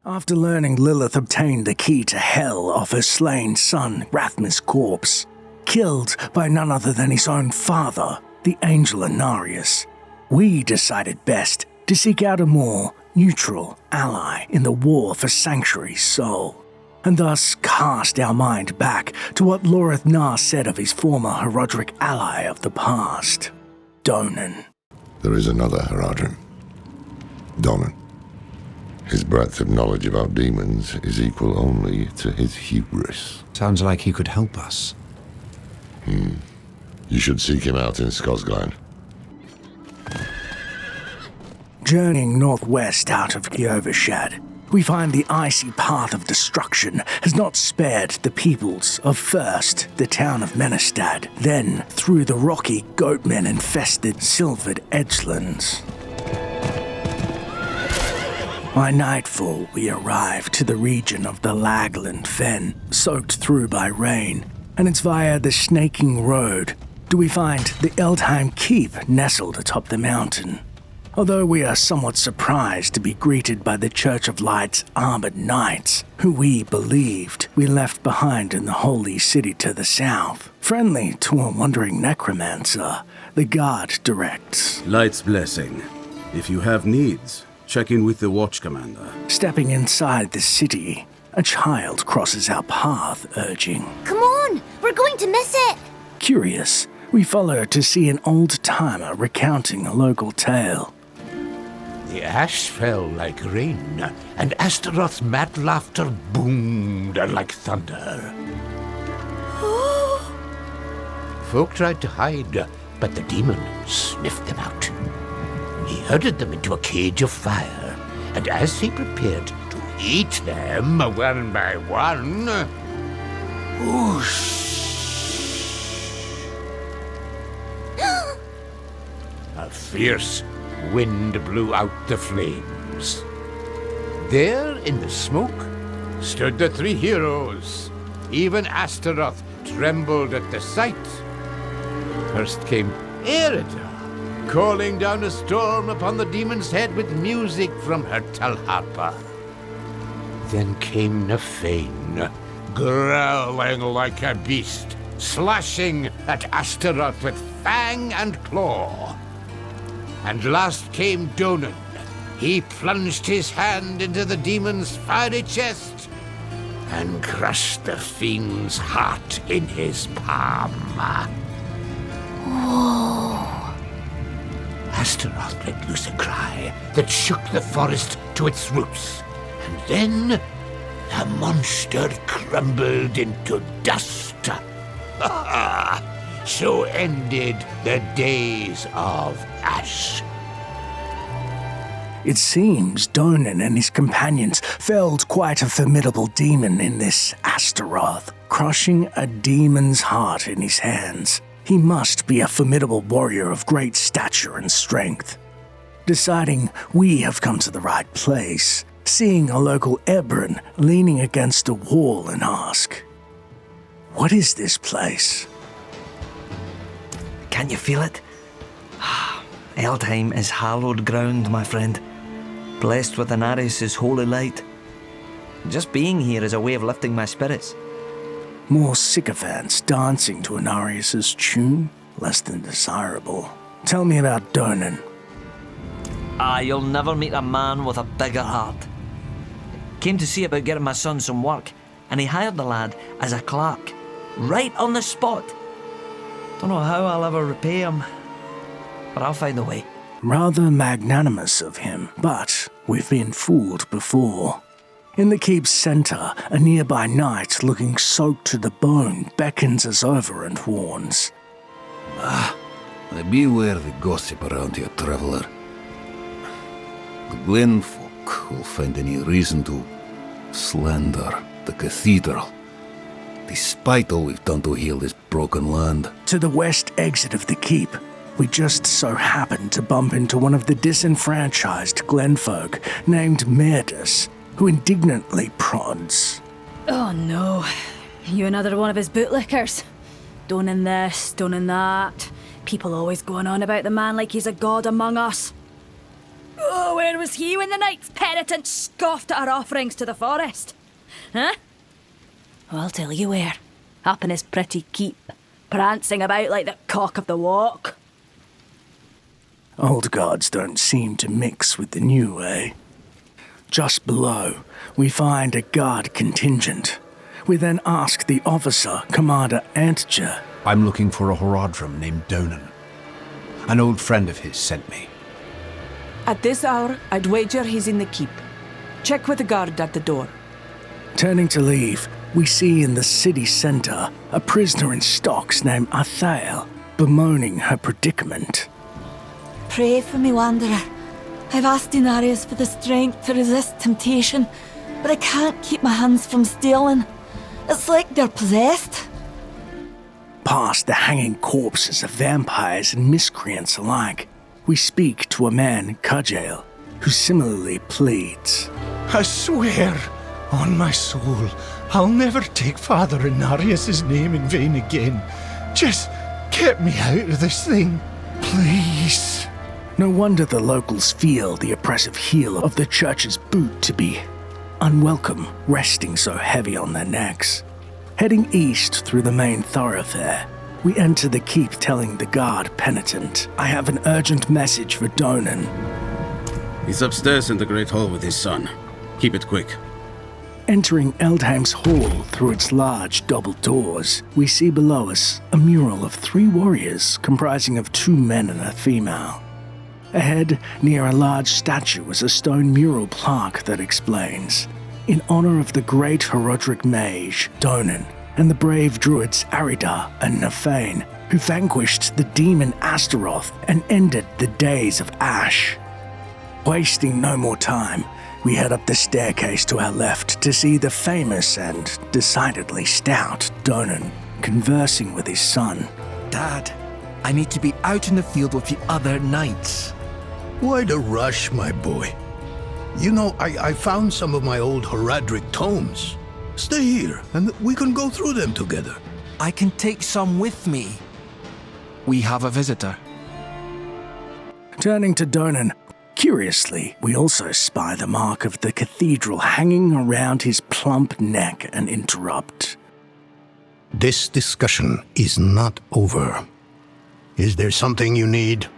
After learning Lilith obtained the key to hell off her slain son, Rathmir's corpse, killed by none other than his own father, the angel Anarius, we decided best to seek out a more neutral ally in the war for Sanctuary's soul, and thus cast our mind back to what Lorith Nar said of his former Herodric ally of the past, Donan. There is another Herodrim, Donan. His breadth of knowledge about demons is equal only to his hubris. Sounds like he could help us. You should seek him out in Skosglen. Journeying northwest out of Gyovashad, we find the icy path of destruction has not spared the peoples of first the town of Menestad, then through the rocky goatmen-infested Silvered Edgelands. By nightfall, we arrive to the region of the Lagland Fen, soaked through by rain, and it's via the snaking road do we find the Eldheim Keep nestled atop the mountain. Although we are somewhat surprised to be greeted by the Church of Light's armored knights, who we believed we left behind in the holy city to the south. Friendly to a wandering necromancer, the guard directs. Light's blessing. If you have needs, check in with the watch commander. Stepping inside the city, a child crosses our path, urging, Come on, we're going to miss it! Curious, we follow to see an old-timer recounting a local tale. The ash fell like rain, and Astaroth's mad laughter boomed like thunder. Folk tried to hide, but the demon sniffed them out. He herded them into a cage of fire, and as he prepared to eat them one by one, whoosh! A fierce wind blew out the flames. There, in the smoke, stood the three heroes. Even Astaroth trembled at the sight. First came Airidah, calling down a storm upon the demon's head with music from her talharpa. Then came Nafain, growling like a beast, slashing at Astaroth with fang and claw. And last came Donan. He plunged his hand into the demon's fiery chest and crushed the fiend's heart in his palm. Whoa. Astaroth let loose a cry that shook the forest to its roots, and then the monster crumbled into dust. So ended the days of ash. It seems Donan and his companions felled quite a formidable demon in this Astaroth, crushing a demon's heart in his hands. He must be a formidable warrior of great stature and strength. Deciding we have come to the right place, seeing a local Ebron leaning against a wall and ask, "What is this place?" Can't you feel it? Eldheim is hallowed ground, my friend. Blessed with Anarius' holy light. Just being here is a way of lifting my spirits. More sycophants dancing to Anarius' tune? Less than desirable. Tell me about Donan. You'll never meet a man with a bigger heart. Came to see about getting my son some work, and he hired the lad as a clerk. Right on the spot. Don't know how I'll ever repay him, but I'll find a way. Rather magnanimous of him, but we've been fooled before. In the keep's center, a nearby knight looking soaked to the bone beckons us over and warns. Beware the gossip around here, traveler. The Glen folk will find any reason to slander the cathedral, despite all we've done to heal this broken land. To the west exit of the keep, we just so happened to bump into one of the disenfranchised glenfolk named Merdus, who indignantly prods. Oh no, you another one of his bootlickers. Donan this, Donan that. People always going on about the man like he's a god among us. Oh, where was he when the knight's penitent scoffed at our offerings to the forest? Huh? Well, I'll tell you where. Up in his pretty keep, prancing about like the cock of the walk. Old gods don't seem to mix with the new, eh? Just below, we find a guard contingent. We then ask the officer, Commander Airidah. I'm looking for a Horadrim named Donan. An old friend of his sent me. At this hour, I'd wager he's in the keep. Check with the guard at the door. Turning to leave, we see in the city centre a prisoner in stocks named Nafain, bemoaning her predicament. Pray for me, Wanderer. I've asked Inarius for the strength to resist temptation, but I can't keep my hands from stealing. It's like they're possessed. Past the hanging corpses of vampires and miscreants alike, we speak to a man, Kajal, who similarly pleads. I swear, on my soul, I'll never take Father Inarius' name in vain again. Just get me out of this thing, please. No wonder the locals feel the oppressive heel of the church's boot to be unwelcome, resting so heavy on their necks. Heading east through the main thoroughfare, we enter the keep telling the guard penitent, I have an urgent message for Donan. He's upstairs in the Great Hall with his son. Keep it quick. Entering Eldheim's hall through its large double doors, we see below us a mural of 3 warriors comprising of 2 men and a female. Ahead, near a large statue, is a stone mural plaque that explains, in honor of the great Horadric mage, Donan, and the brave druids Airidah and Nafain, who vanquished the demon Astaroth and ended the days of Ash. Wasting no more time, we head up the staircase to our left to see the famous and decidedly stout Donan conversing with his son. Dad, I need to be out in the field with the other knights. Why the rush, my boy? You know, I found some of my old Horadric tomes. Stay here, and we can go through them together. I can take some with me. We have a visitor. Turning to Donan, curiously, we also spy the mark of the cathedral hanging around his plump neck and interrupt. This discussion is not over. Is there something you need?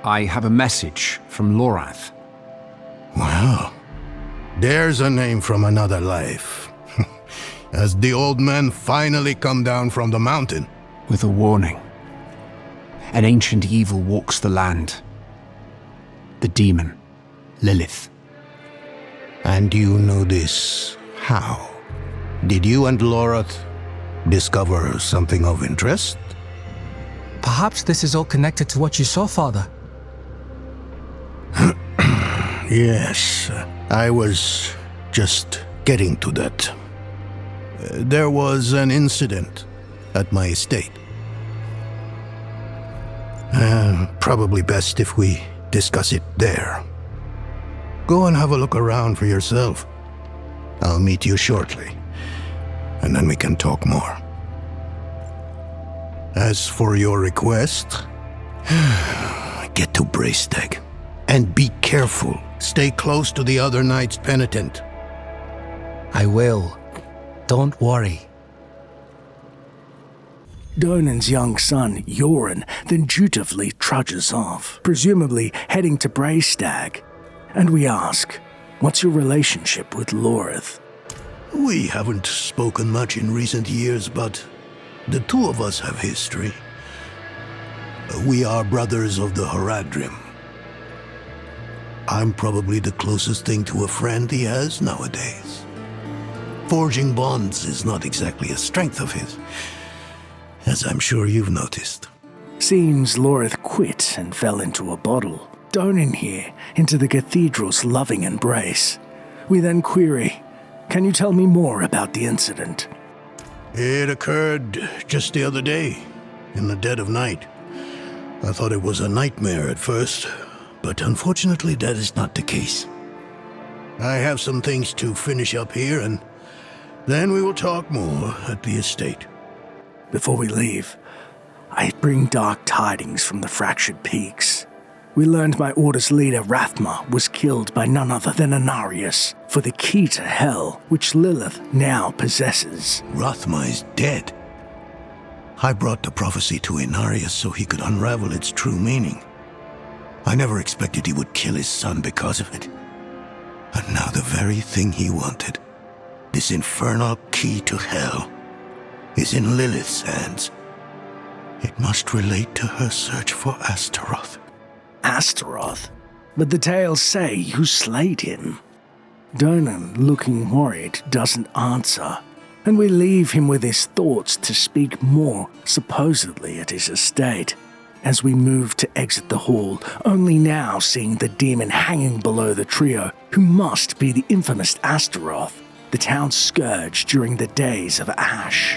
I have a message from Lorath. Well, there's a name from another life. Has the old man finally come down from the mountain? With a warning. An ancient evil walks the land. The demon, Lilith. And you know this how? Did you and Lorath discover something of interest? Perhaps this is all connected to what you saw, Father. Yes, I was just getting to that. There was an incident at my estate. Probably best if we discuss it there. Go and have a look around for yourself. I'll meet you shortly, and then we can talk more. As for your request, get to Braestag. And be careful. Stay close to the other knight's penitent. I will. Don't worry. Donan's young son, Yoren, then dutifully trudges off, presumably heading to Braestag. And we ask, what's your relationship with Lorath? We haven't spoken much in recent years, but the two of us have history. We are brothers of the Horadrim. I'm probably the closest thing to a friend he has nowadays. Forging bonds is not exactly a strength of his, as I'm sure you've noticed. Seems Lorath quit and fell into a bottle. Donan here, into the cathedral's loving embrace. We then query, can you tell me more about the incident? It occurred just the other day, in the dead of night. I thought it was a nightmare at first, but unfortunately that is not the case. I have some things to finish up here, and then we will talk more at the estate. Before we leave, I bring dark tidings from the Fractured Peaks. we learned my Order's leader Rathma was killed by none other than Inarius for the key to Hell, which Lilith now possesses. Rathma is dead. I brought the prophecy to Inarius so he could unravel its true meaning. I never expected he would kill his son because of it. And now the very thing he wanted, this infernal key to Hell, is in Lilith's hands. It must relate to her search for Astaroth. Astaroth? But the tales say who slayed him. Donan, looking worried, doesn't answer, and we leave him with his thoughts to speak more, supposedly at his estate. As we move to exit the hall, only now seeing the demon hanging below the trio, who must be the infamous Astaroth, the town's scourge during the days of Ash.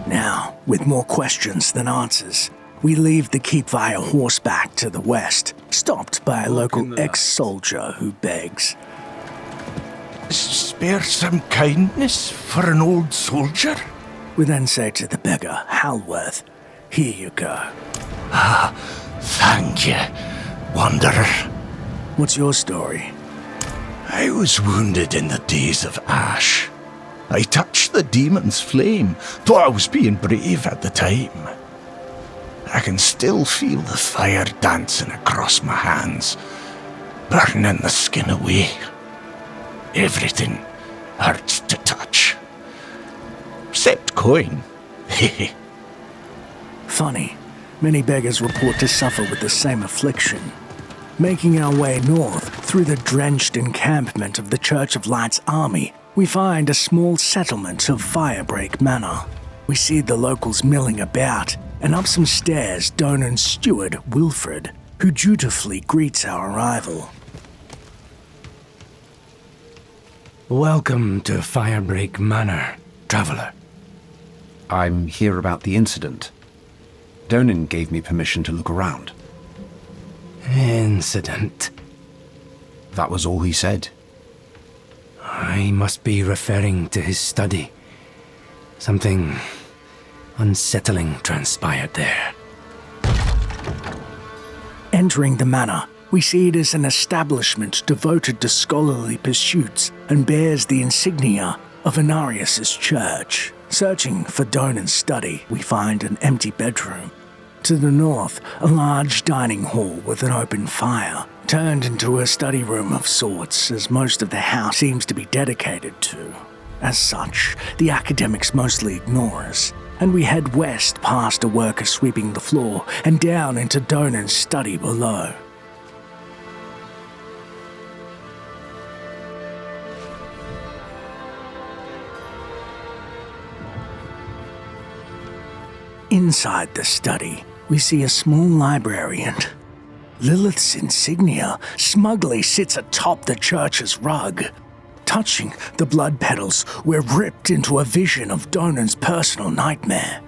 Now, with more questions than answers, we leave the keep via horseback to the west, stopped by a local ex-soldier who begs. Spare some kindness for an old soldier? We then say to the beggar, Halworth, here you go. Ah, thank you, Wanderer. What's your story? I was wounded in the days of Ash. I touched the demon's flame, thought I was being brave at the time. I can still feel the fire dancing across my hands, burning the skin away. Everything hurts to touch. Except coin. Hehe. Funny, many beggars report to suffer with the same affliction. Making our way north through the drenched encampment of the Church of Light's army, we find a small settlement of Firebreak Manor. We see the locals milling about, and up some stairs Donan's steward, Wilfred, who dutifully greets our arrival. Welcome to Firebreak Manor, traveller. I'm here about the incident. Donan gave me permission to look around. Incident? That was all he said. I must be referring to his study. Something unsettling transpired there. Entering the manor, we see it as an establishment devoted to scholarly pursuits and bears the insignia of Inarius' church. Searching for Donan's study, we find an empty bedroom. To the north, a large dining hall with an open fire, turned into a study room of sorts, as most of the house seems to be dedicated to. As such, the academics mostly ignore us, and we head west past a worker sweeping the floor and down into Donan's study below. Inside the study, we see a small library and Lilith's insignia smugly sits atop the church's rug. Touching the blood petals, we're ripped into a vision of Donan's personal nightmare.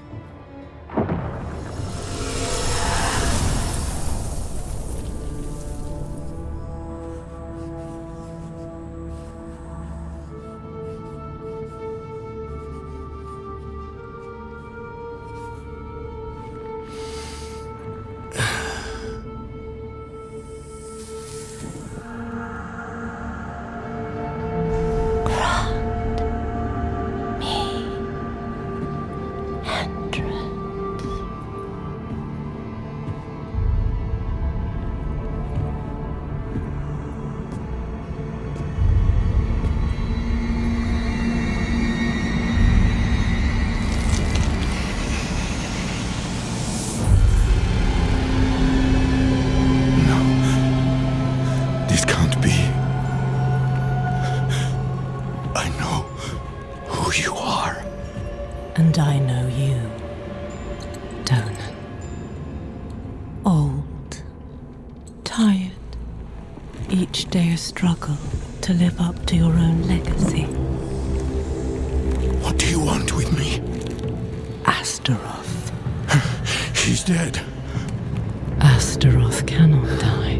And I know you, Donan. Old, tired, each day a struggle to live up to your own legacy. What do you want with me? Astaroth. She's dead. Astaroth cannot die.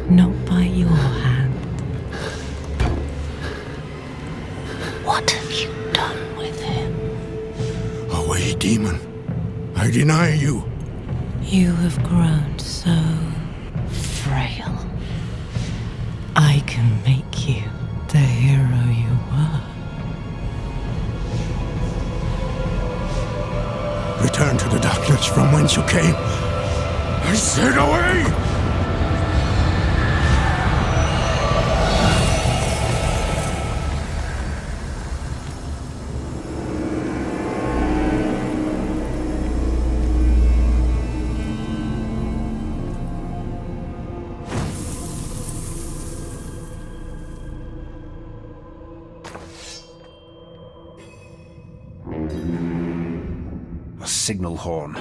Not by your hand. What have you done with him? Away, demon. I deny you. You have grown so place from whence you came. I said away! A signal horn.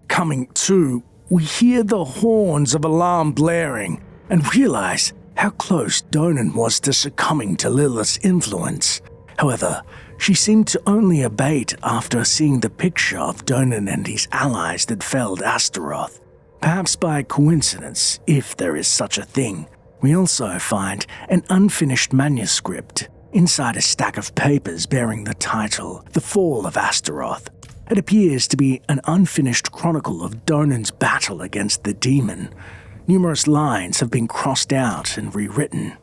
Coming to, we hear the horns of alarm blaring and realize how close Donan was to succumbing to Lilith's influence. However, she seemed to only abate after seeing the picture of Donan and his allies that felled Astaroth. Perhaps by coincidence, if there is such a thing, we also find an unfinished manuscript inside a stack of papers bearing the title, The Fall of Astaroth. It appears to be an unfinished chronicle of Donan's battle against the demon. Numerous lines have been crossed out and rewritten.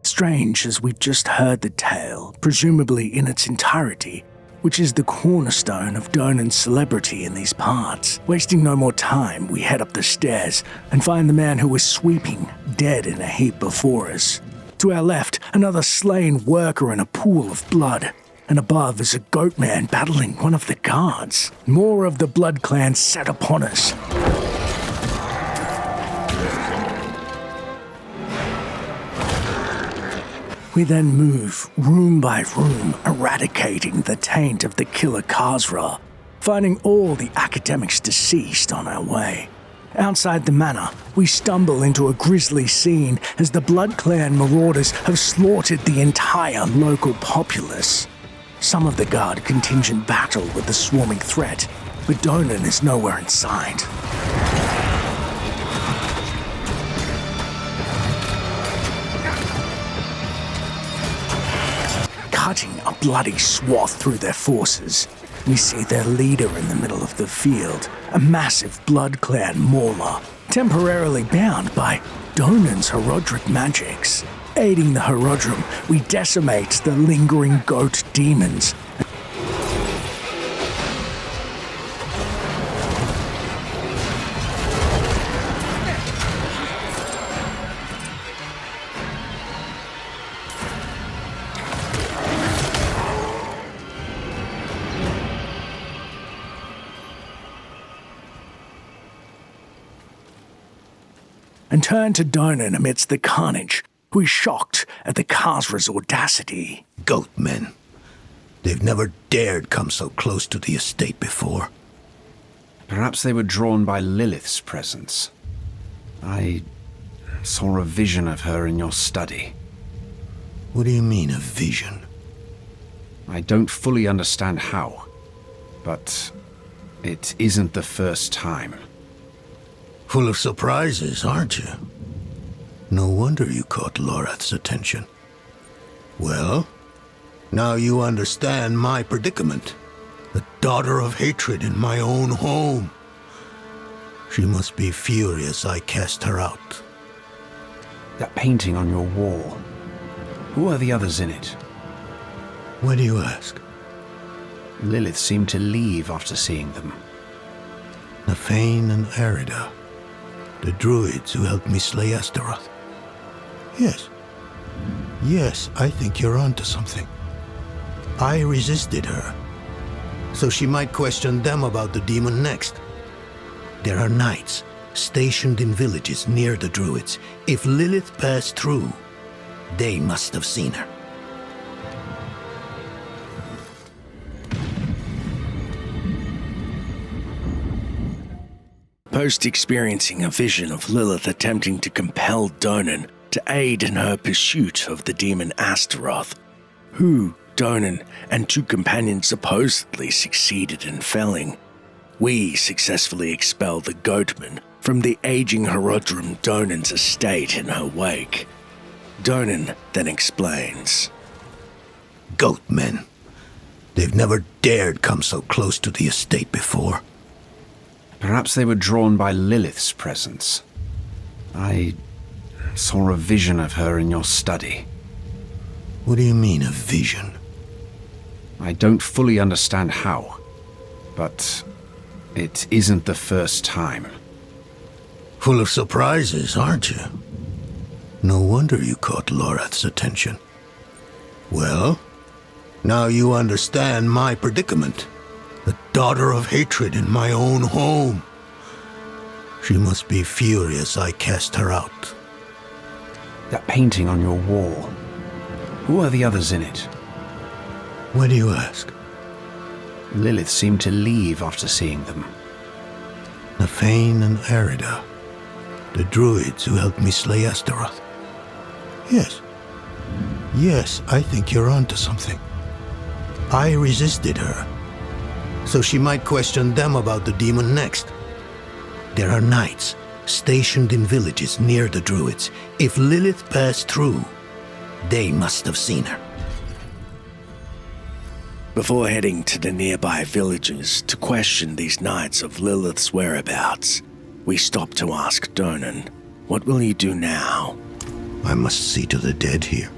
Strange, as we just heard the tale, presumably in its entirety, which is the cornerstone of Donan's celebrity in these parts. Wasting no more time, we head up the stairs and find the man who was sweeping, dead in a heap before us. To our left, another slain worker in a pool of blood, and above is a goat man battling one of the guards. More of the Blood Clan set upon us. We then move room by room, eradicating the taint of the killer Khazra, finding all the academics deceased on our way. Outside the manor, we stumble into a grisly scene as the Blood Clan marauders have slaughtered the entire local populace. Some of the guard contingent battle with the swarming threat, but Donan is nowhere in sight. Cutting a bloody swath through their forces, we see their leader in the middle of the field, a massive Blood Clan mauler, temporarily bound by Donan's Herodric magics. Aiding the Herodrum, we decimate the lingering goat demons. And turn to Donan amidst the carnage, who is shocked at the Khazra's audacity. Goat men. They've never dared come so close to the estate before. Perhaps they were drawn by Lilith's presence. I saw a vision of her in your study. What do you mean, a vision? I don't fully understand how, but it isn't the first time. Full of surprises, aren't you? No wonder you caught Lorath's attention. Well, now you understand my predicament. The daughter of hatred in my own home. She must be furious I cast her out. That painting on your wall. Who are the others in it? Why do you ask? Lilith seemed to leave after seeing them. Nafain and Airidah. The druids who helped me slay Astaroth. Yes. Yes, I think you're onto something. I resisted her, so she might question them about the demon next. There are knights stationed in villages near the druids. If Lilith passed through, they must have seen her. Post-experiencing a vision of Lilith attempting to compel Donan to aid in her pursuit of the demon Astaroth, who Donan and two companions supposedly succeeded in felling, we successfully expelled the goatman from the aging Herodrum Donan's estate in her wake. Donan then explains. Goatmen. They've never dared come so close to the estate before. Perhaps they were drawn by Lilith's presence. I saw a vision of her in your study. What do you mean, a vision? I don't fully understand how, but it isn't the first time. Full of surprises, aren't you? No wonder you caught Lorath's attention. Well, now you understand my predicament. The daughter of hatred in my own home. She must be furious I cast her out. That painting on your wall, who are the others in it? Why do you ask? Lilith seemed to leave after seeing them. Nafain and Airidah, the druids who helped me slay Astaroth. Yes, I think you're onto something. I resisted her, so she might question them about the demon next. There are knights stationed in villages near the druids. If Lilith passed through, they must have seen her. Before heading to the nearby villages to question these knights of Lilith's whereabouts, we stop to ask Donan, what will he do now? I must see to the dead here.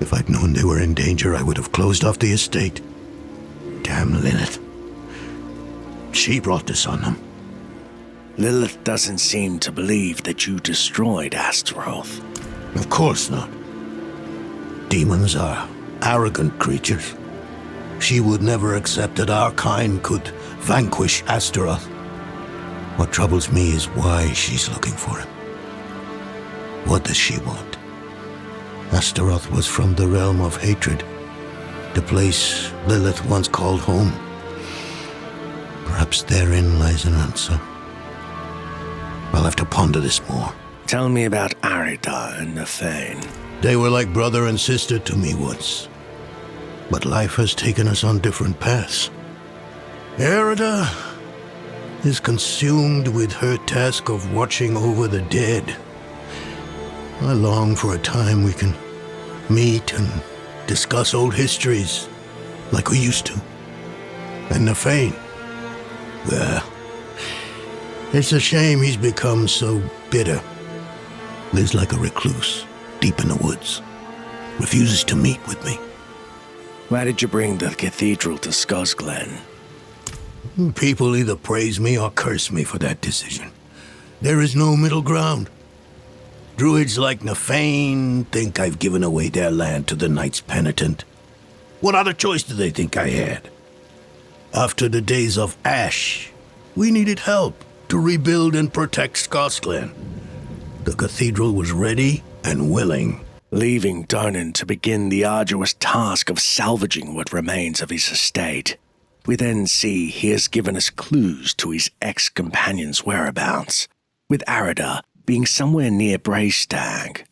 If I'd known they were in danger, I would have closed off the estate. Damn Lilith. She brought this on them. Lilith doesn't seem to believe that you destroyed Astaroth. Of course not. Demons are arrogant creatures. She would never accept that our kind could vanquish Astaroth. What troubles me is why she's looking for him. What does she want? Astaroth was from the realm of hatred, the place Lilith once called home. Perhaps therein lies an answer. I'll have to ponder this more. Tell me about Airidah and Nafain. They were like brother and sister to me once. But life has taken us on different paths. Airidah is consumed with her task of watching over the dead. I long for a time we can meet and discuss old histories like we used to. And Nafain, well, it's a shame he's become so bitter. Lives like a recluse, deep in the woods. Refuses to meet with me. Why did you bring the cathedral to Skosglen? People either praise me or curse me for that decision. There is no middle ground. Druids like Nafain think I've given away their land to the Knights Penitent. What other choice do they think I had? After the days of Ash, we needed help to rebuild and protect Skosglen. The cathedral was ready and willing. Leaving Donan to begin the arduous task of salvaging what remains of his estate. We then see he has given us clues to his ex-companion's whereabouts, with Airidah being somewhere near Braystag.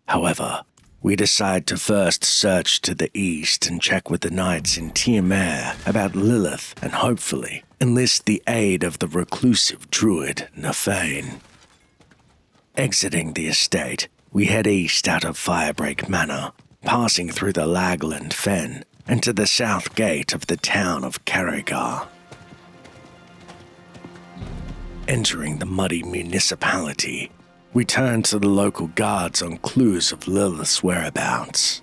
However, we decide to first search to the east and check with the knights in Tiamer about Lilith and hopefully enlist the aid of the reclusive druid Nafain. Exiting the estate, we head east out of Firebreak Manor, passing through the Lagland Fen and to the south gate of the town of Carrigar. Entering the muddy municipality, we turn to the local guards on clues of Lilith's whereabouts.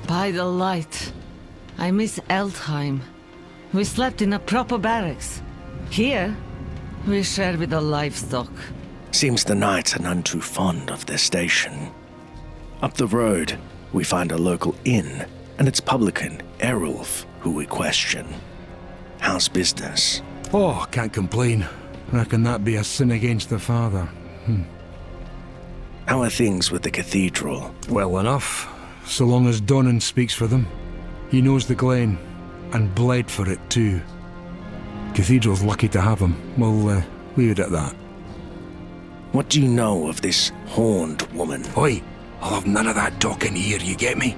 By the light, I miss Eldheim. We slept in a proper barracks. Here, we share with the livestock. Seems the knights are none too fond of their station. Up the road, we find a local inn and its publican, Erulf, who we question. How's business? Oh, can't complain. Reckon that be a sin against the Father. How are things with the cathedral? Well enough, so long as Donan speaks for them. He knows the glen, and bled for it too. Cathedral's lucky to have him. We'll leave it at that. What do you know of this horned woman? Oi, I'll have none of that talking here, you get me?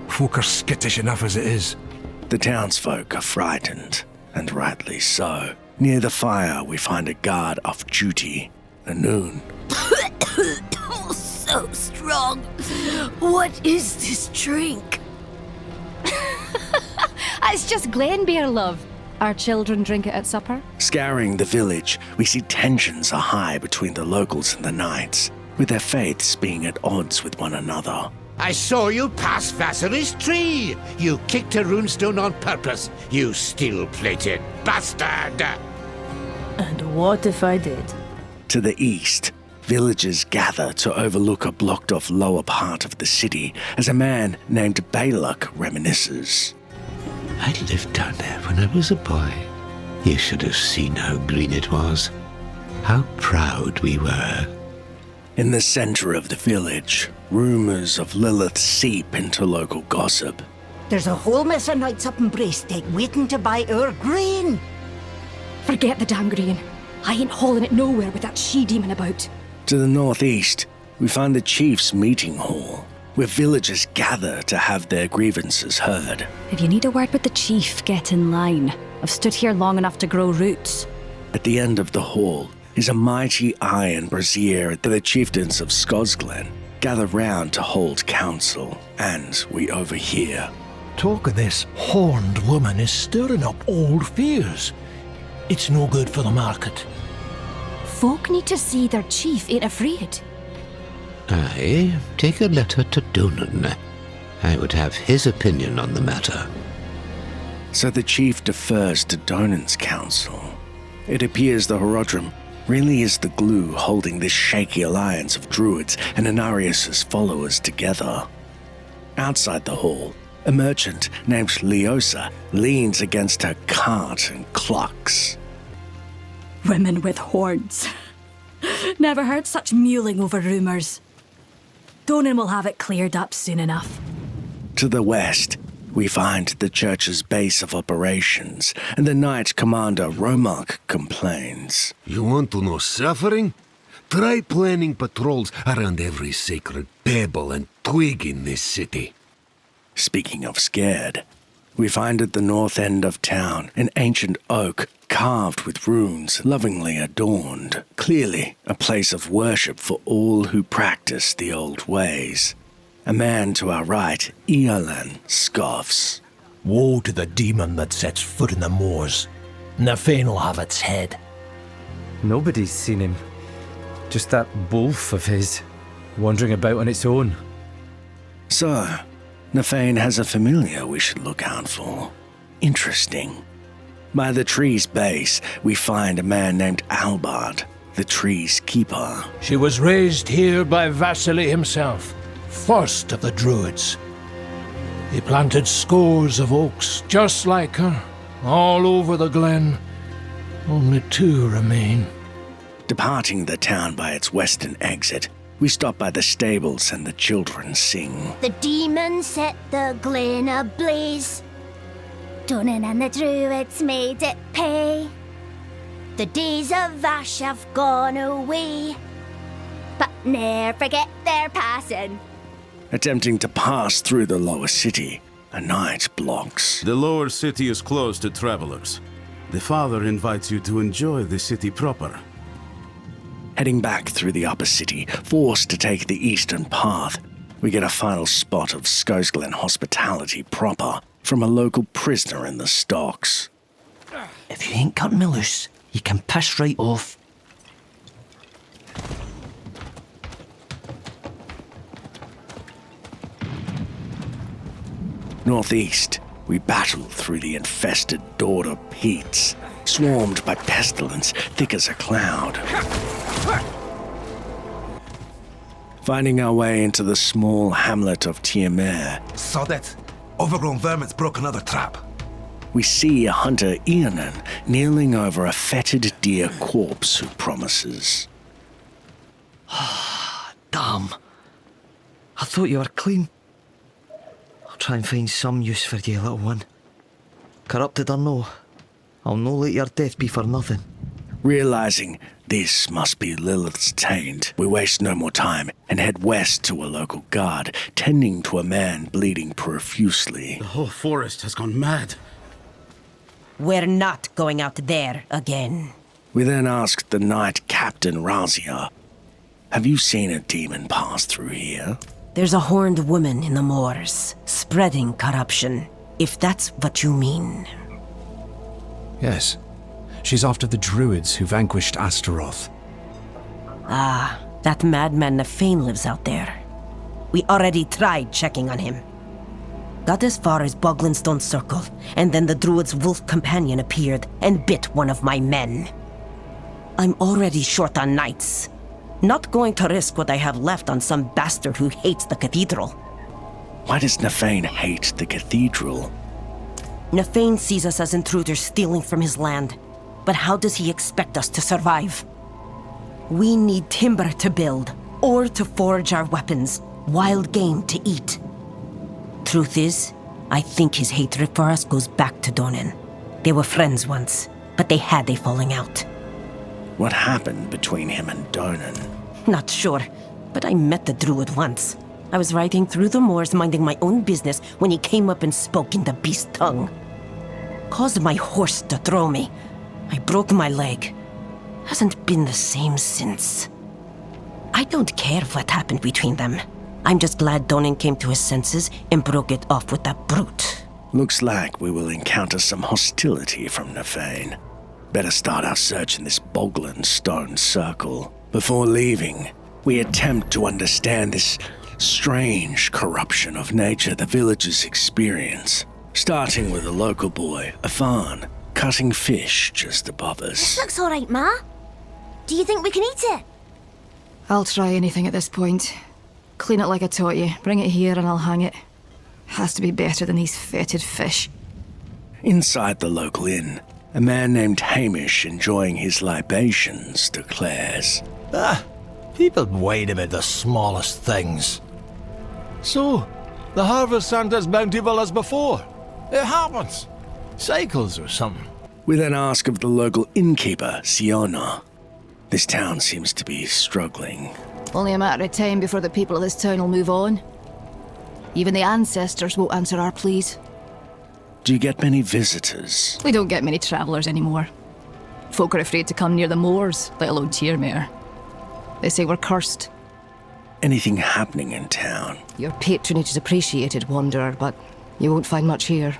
Folk are skittish enough as it is. The townsfolk are frightened, and rightly so. Near the fire, we find a guard off duty, Anun. Oh, so strong. What is this drink? It's just Glenbeer, love. Our children drink it at supper. Scouring the village, we see tensions are high between the locals and the knights, with their faiths being at odds with one another. I saw you pass Vassary's tree. You kicked a runestone on purpose, you steel-plated bastard. And what if I did? To the east, villagers gather to overlook a blocked-off lower part of the city as a man named Balak reminisces. I lived down there when I was a boy. You should have seen how green it was. How proud we were. In the center of the village, rumors of Lilith seep into local gossip. There's a whole mess of knights up in Braystake waiting to buy our grain. Forget the damn grain. I ain't hauling it nowhere with that she-demon about. To the northeast, we find the chief's meeting hall, where villagers gather to have their grievances heard. If you need a word with the chief, get in line. I've stood here long enough to grow roots. At the end of the hall is a mighty iron brazier that the chieftains of Scosglen gather round to hold council, and we overhear. Talk of this horned woman is stirring up old fears. It's no good for the market. Folk need to see their chief ain't afraid. Aye, take a letter to Donan. I would have his opinion on the matter. So the chief defers to Donan's counsel. It appears the Horodrim really is the glue holding this shaky alliance of druids and Anarius' followers together. Outside the hall, a merchant named Leosa leans against her cart and clucks. Women with horns. Never heard such mewling over rumours. Donan will have it cleared up soon enough. To the west, we find the church's base of operations, and the Knight Commander Romark complains. You want to know suffering? Try planning patrols around every sacred pebble and twig in this city. Speaking of scared, we find at the north end of town an ancient oak carved with runes lovingly adorned. Clearly a place of worship for all who practice the old ways. A man to our right, Eolan, scoffs. Woe to the demon that sets foot in the moors. Nafain will have its head. Nobody's seen him. Just that wolf of his, wandering about on its own. So, Nafain has a familiar we should look out for. Interesting. By the tree's base, we find a man named Albard, the tree's keeper. She was raised here by Vasily himself, first of the druids. He planted scores of oaks just like her, all over the glen. Only 2 remain. Departing the town by its western exit, we stop by the stables and the children sing. The demon set the glen ablaze. Donan and the druids made it pay. The days of Ash have gone away, but ne'er forget their passing. Attempting to pass through the lower city, a knight blocks. The lower city is closed to travelers. The father invites you to enjoy the city proper. Heading back through the upper city, forced to take the eastern path, we get a final spot of Scosglen hospitality proper from a local prisoner in the stocks. If you ain't cut me loose, you can piss right off. Northeast, we battle through the infested Dorder peats, swarmed by pestilence thick as a cloud. Finding our way into the small hamlet of Tiermer. Saw that. Overgrown vermin's broke another trap. We see a hunter Eonan kneeling over a fetid deer corpse who promises. Damn. I thought you were clean. I'll try and find some use for you, little one. Corrupted or no, I'll no let your death be for nothing. Realizing this must be Lilith's taint, we waste no more time and head west to a local guard, tending to a man bleeding profusely. The whole forest has gone mad. We're not going out there again. We then asked the knight Captain Razia, have you seen a demon pass through here? There's a horned woman in the moors, spreading corruption, if that's what you mean. Yes. She's after the druids who vanquished Astaroth. Ah, that madman Nafain lives out there. We already tried checking on him. Got as far as Boglinstone Circle, and then the druid's wolf companion appeared and bit one of my men. I'm already short on knights. Not going to risk what I have left on some bastard who hates the cathedral. Why does Nafain hate the cathedral? Nafain sees us as intruders stealing from his land. But how does he expect us to survive? We need timber to build, ore to forge our weapons, wild game to eat. Truth is, I think his hatred for us goes back to Donan. They were friends once, but they had a falling out. What happened between him and Donan? Not sure, but I met the druid once. I was riding through the moors minding my own business when he came up and spoke in the beast tongue. Caused my horse to throw me. I broke my leg. Hasn't been the same since. I don't care what happened between them. I'm just glad Donan came to his senses and broke it off with that brute. Looks like we will encounter some hostility from Nafain. Better start our search in this Boglin stone circle. Before leaving, we attempt to understand this strange corruption of nature the villagers experience. Starting with a local boy, Afan, cutting fish just above us. This looks alright, Ma. Do you think we can eat it? I'll try anything at this point. Clean it like I taught you, bring it here and I'll hang it. Has to be better than these fetid fish. Inside the local inn, a man named Hamish, enjoying his libations, declares, People whine about the smallest things. So, the harvest aren't as bountiful as before. It happens. Cycles or something. We then ask of the local innkeeper, Siona. This town seems to be struggling. Only a matter of time before the people of this town will move on. Even the ancestors won't answer our pleas. Do you get many visitors? We don't get many travellers anymore. Folk are afraid to come near the moors, let alone Tyrmere. They say we're cursed. Anything happening in town? Your patronage is appreciated, Wanderer, but you won't find much here.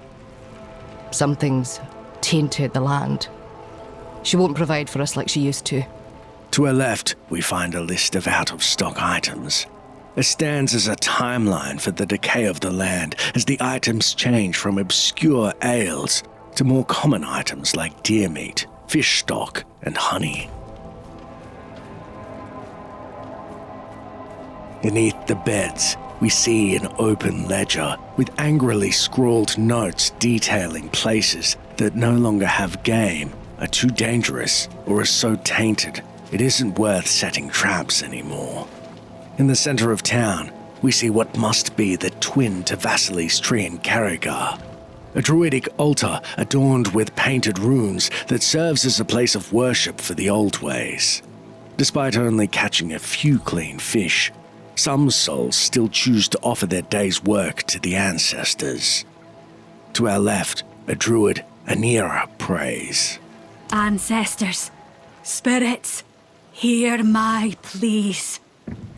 Something's tainted the land. She won't provide for us like she used to. To her left, we find a list of out-of-stock items. It stands as a timeline for the decay of the land as the items change from obscure ales to more common items like deer meat, fish stock, and honey. Beneath the beds, we see an open ledger with angrily scrawled notes detailing places that no longer have game, are too dangerous, or are so tainted it isn't worth setting traps anymore. In the center of town, we see what must be the twin to Vasily's tree in Carrigar, a druidic altar adorned with painted runes that serves as a place of worship for the old ways. Despite only catching a few clean fish, some souls still choose to offer their day's work to the ancestors. To our left, a druid, Anira, prays. Ancestors, spirits, hear my pleas.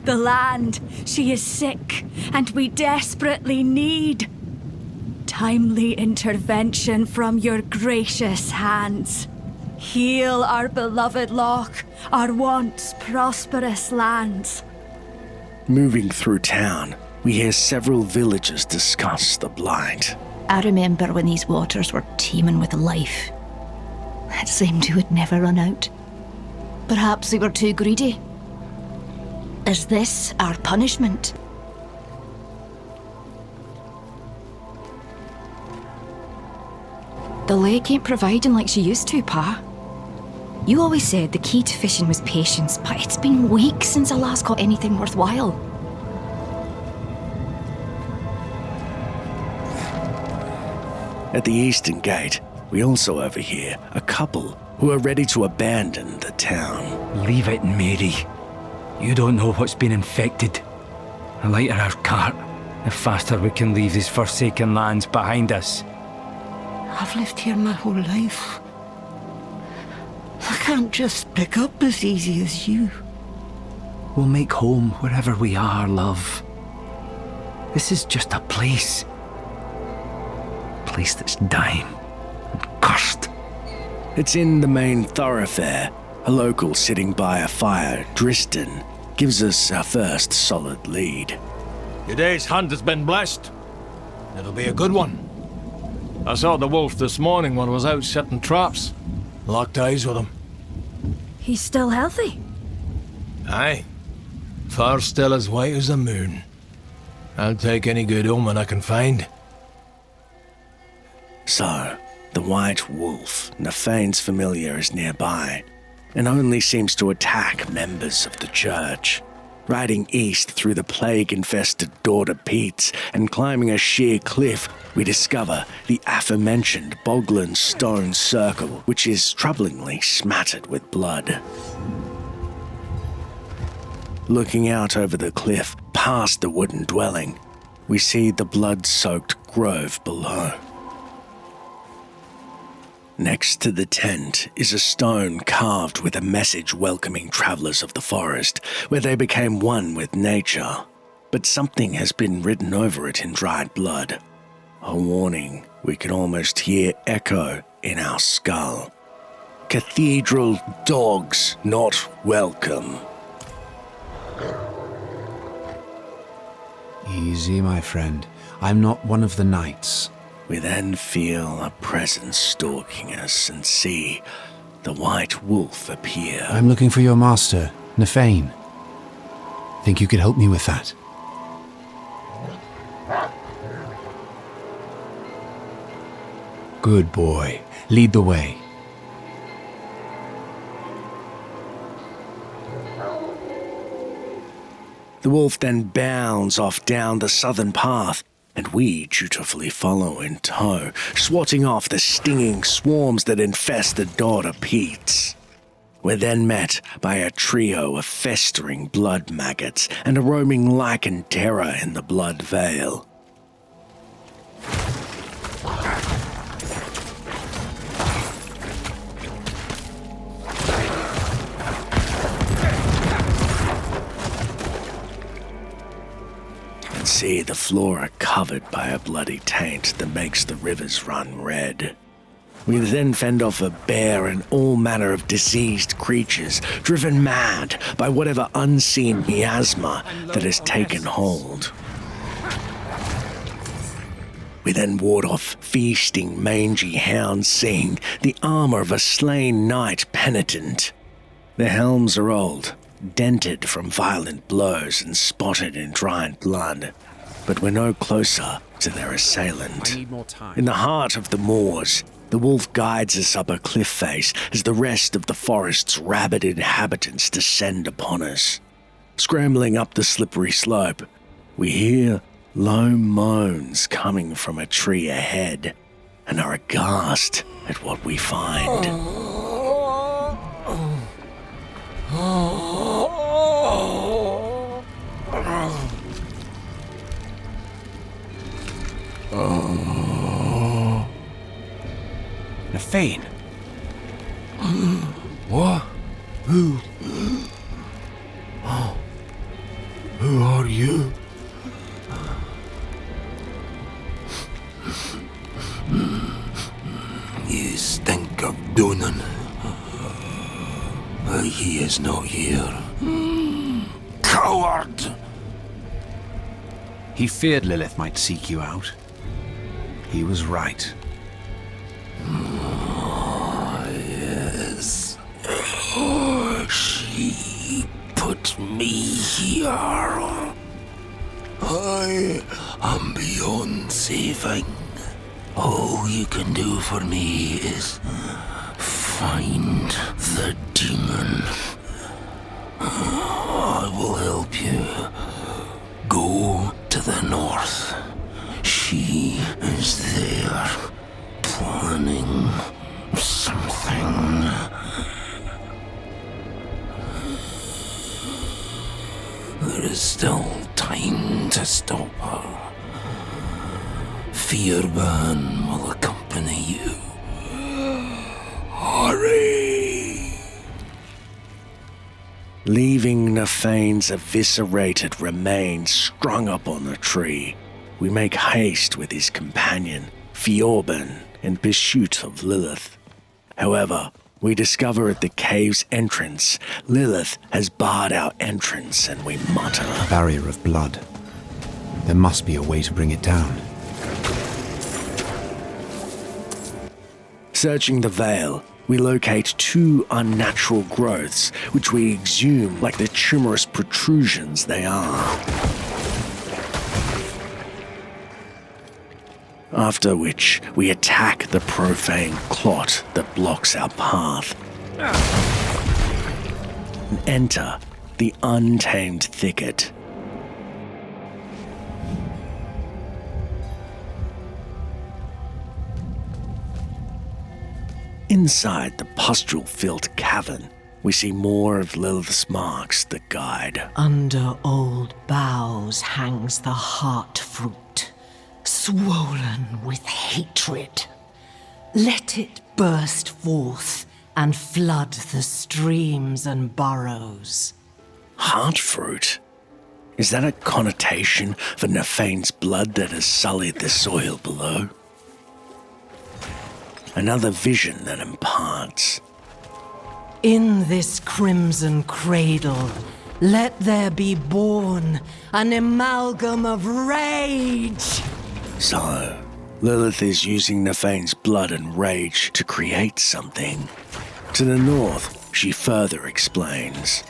The land, she is sick, and we desperately need timely intervention from your gracious hands. Heal our beloved Loch, our once prosperous lands. Moving through town, we hear several villagers discuss the blight. I remember when these waters were teeming with life. It seemed we would never run out. Perhaps we were too greedy. Is this our punishment? The lake ain't providing like she used to, Pa. You always said the key to fishing was patience, but it's been weeks since I last caught anything worthwhile. At the eastern gate, we also overhear a couple who are ready to abandon the town. Leave it, Mary. You don't know what's been infected. The lighter our cart, the faster we can leave these forsaken lands behind us. I've lived here my whole life. I can't just pick up as easy as you. We'll make home wherever we are, love. This is just a place. A place that's dying and cursed. It's in the main thoroughfare. A local sitting by a fire, Dristan, gives us our first solid lead. Your day's hunt has been blessed. It'll be a good one. I saw the wolf this morning when I was out setting traps. Locked eyes with him. He's still healthy? Aye. Far still as white as the moon. I'll take any good omen I can find. So, the White Wolf, Nafain's familiar, is nearby, and only seems to attack members of the church. Riding east through the plague-infested Daughter Peats and climbing a sheer cliff, we discover the aforementioned Boglin Stone Circle, which is troublingly smattered with blood. Looking out over the cliff, past the wooden dwelling, we see the blood-soaked grove below. Next to the tent is a stone carved with a message welcoming travelers of the forest, where they became one with nature. But something has been written over it in dried blood. A warning we can almost hear echo in our skull. Cathedral dogs not welcome. Easy, my friend. I'm not one of the knights. We then feel a presence stalking us and see the White Wolf appear. I'm looking for your master, Nafain. Think you could help me with that? Good boy. Lead the way. The wolf then bounds off down the southern path, and we dutifully follow in tow, swatting off the stinging swarms that infest the Daughter Peats. We're then met by a trio of festering blood maggots and a roaming lichen terror in the blood veil. See the flora covered by a bloody taint that makes the rivers run red. We then fend off a bear and all manner of diseased creatures, driven mad by whatever unseen miasma that has taken hold. We then ward off feasting mangy hounds, seeing the armor of a slain knight penitent. Their helms are old, dented from violent blows and spotted in dried blood, but we're no closer to their assailant. I need more time. In the heart of the moors, the wolf guides us up a cliff face as the rest of the forest's rabid inhabitants descend upon us. Scrambling up the slippery slope, we hear low moans coming from a tree ahead and are aghast at what we find. Nafain. What? Who? Oh. Who are you? You stink of Donan. He is not here. Coward! He feared Lilith might seek you out. He was right. Yes. She put me here. I am beyond saving. All you can do for me is find the demon. I will help you. Go to the north. She is there, planning something. There is still time to stop her. Fearban will accompany you. Hurry! Leaving Nafain's eviscerated remains strung up on the tree, we make haste with his companion, Fiorban, in pursuit of Lilith. However, we discover at the cave's entrance, Lilith has barred our entrance and we mutter. A barrier of blood. There must be a way to bring it down. Searching the Vale, we locate two unnatural growths, which we exhume like the tumorous protrusions they are. After which, we attack the profane clot that blocks our path. And enter the untamed thicket. Inside the pustule-filled cavern, we see more of Lilith's marks that guide. Under old boughs hangs the heart fruit, swollen with hatred. Let it burst forth and flood the streams and burrows. Heart fruit? Is that a connotation for Nafain's blood that has sullied the soil below? Another vision that imparts. In this crimson cradle, let there be born an amalgam of rage. So, Lilith is using Nafain's blood and rage to create something. To the north, she further explains.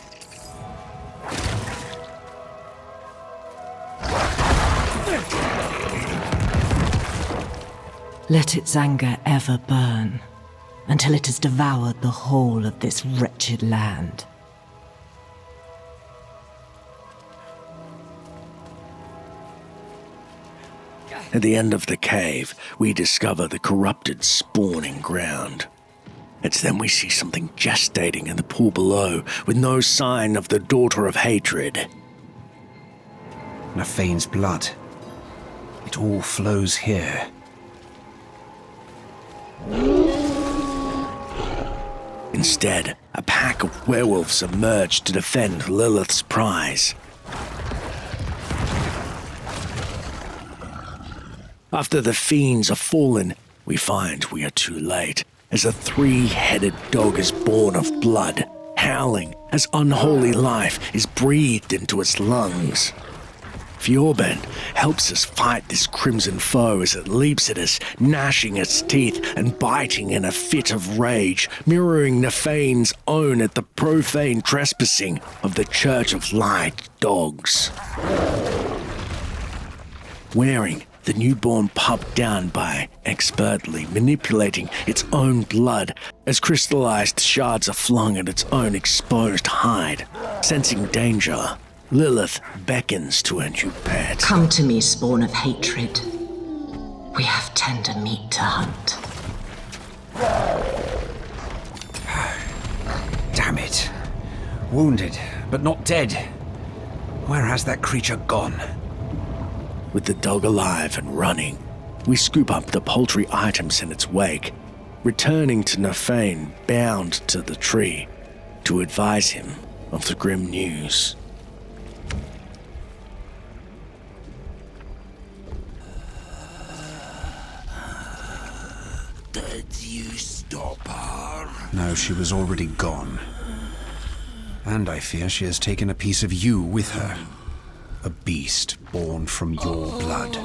Let its anger ever burn, until it has devoured the whole of this wretched land. At the end of the cave, we discover the corrupted spawning ground. It's then we see something gestating in the pool below, with no sign of the Daughter of Hatred. Nafain's blood. It all flows here. Instead, a pack of werewolves emerge to defend Lilith's prize. After the fiends are fallen, we find we are too late, as a three-headed dog is born of blood, howling as unholy life is breathed into its lungs. Fjorben helps us fight this crimson foe as it leaps at us, gnashing its teeth and biting in a fit of rage, mirroring Nafain's own at the profane trespassing of the Church of Light dogs. Wearing the newborn pup down by expertly manipulating its own blood as crystallized shards are flung at its own exposed hide. Sensing danger, Lilith beckons to her new pet. Come to me, spawn of hatred. We have tender meat to hunt. Damn it. Wounded, but not dead. Where has that creature gone? With the dog alive and running, we scoop up the paltry items in its wake, returning to Nafain bound to the tree to advise him of the grim news. Did you stop her? No, she was already gone. And I fear she has taken a piece of you with her. A beast born from your blood.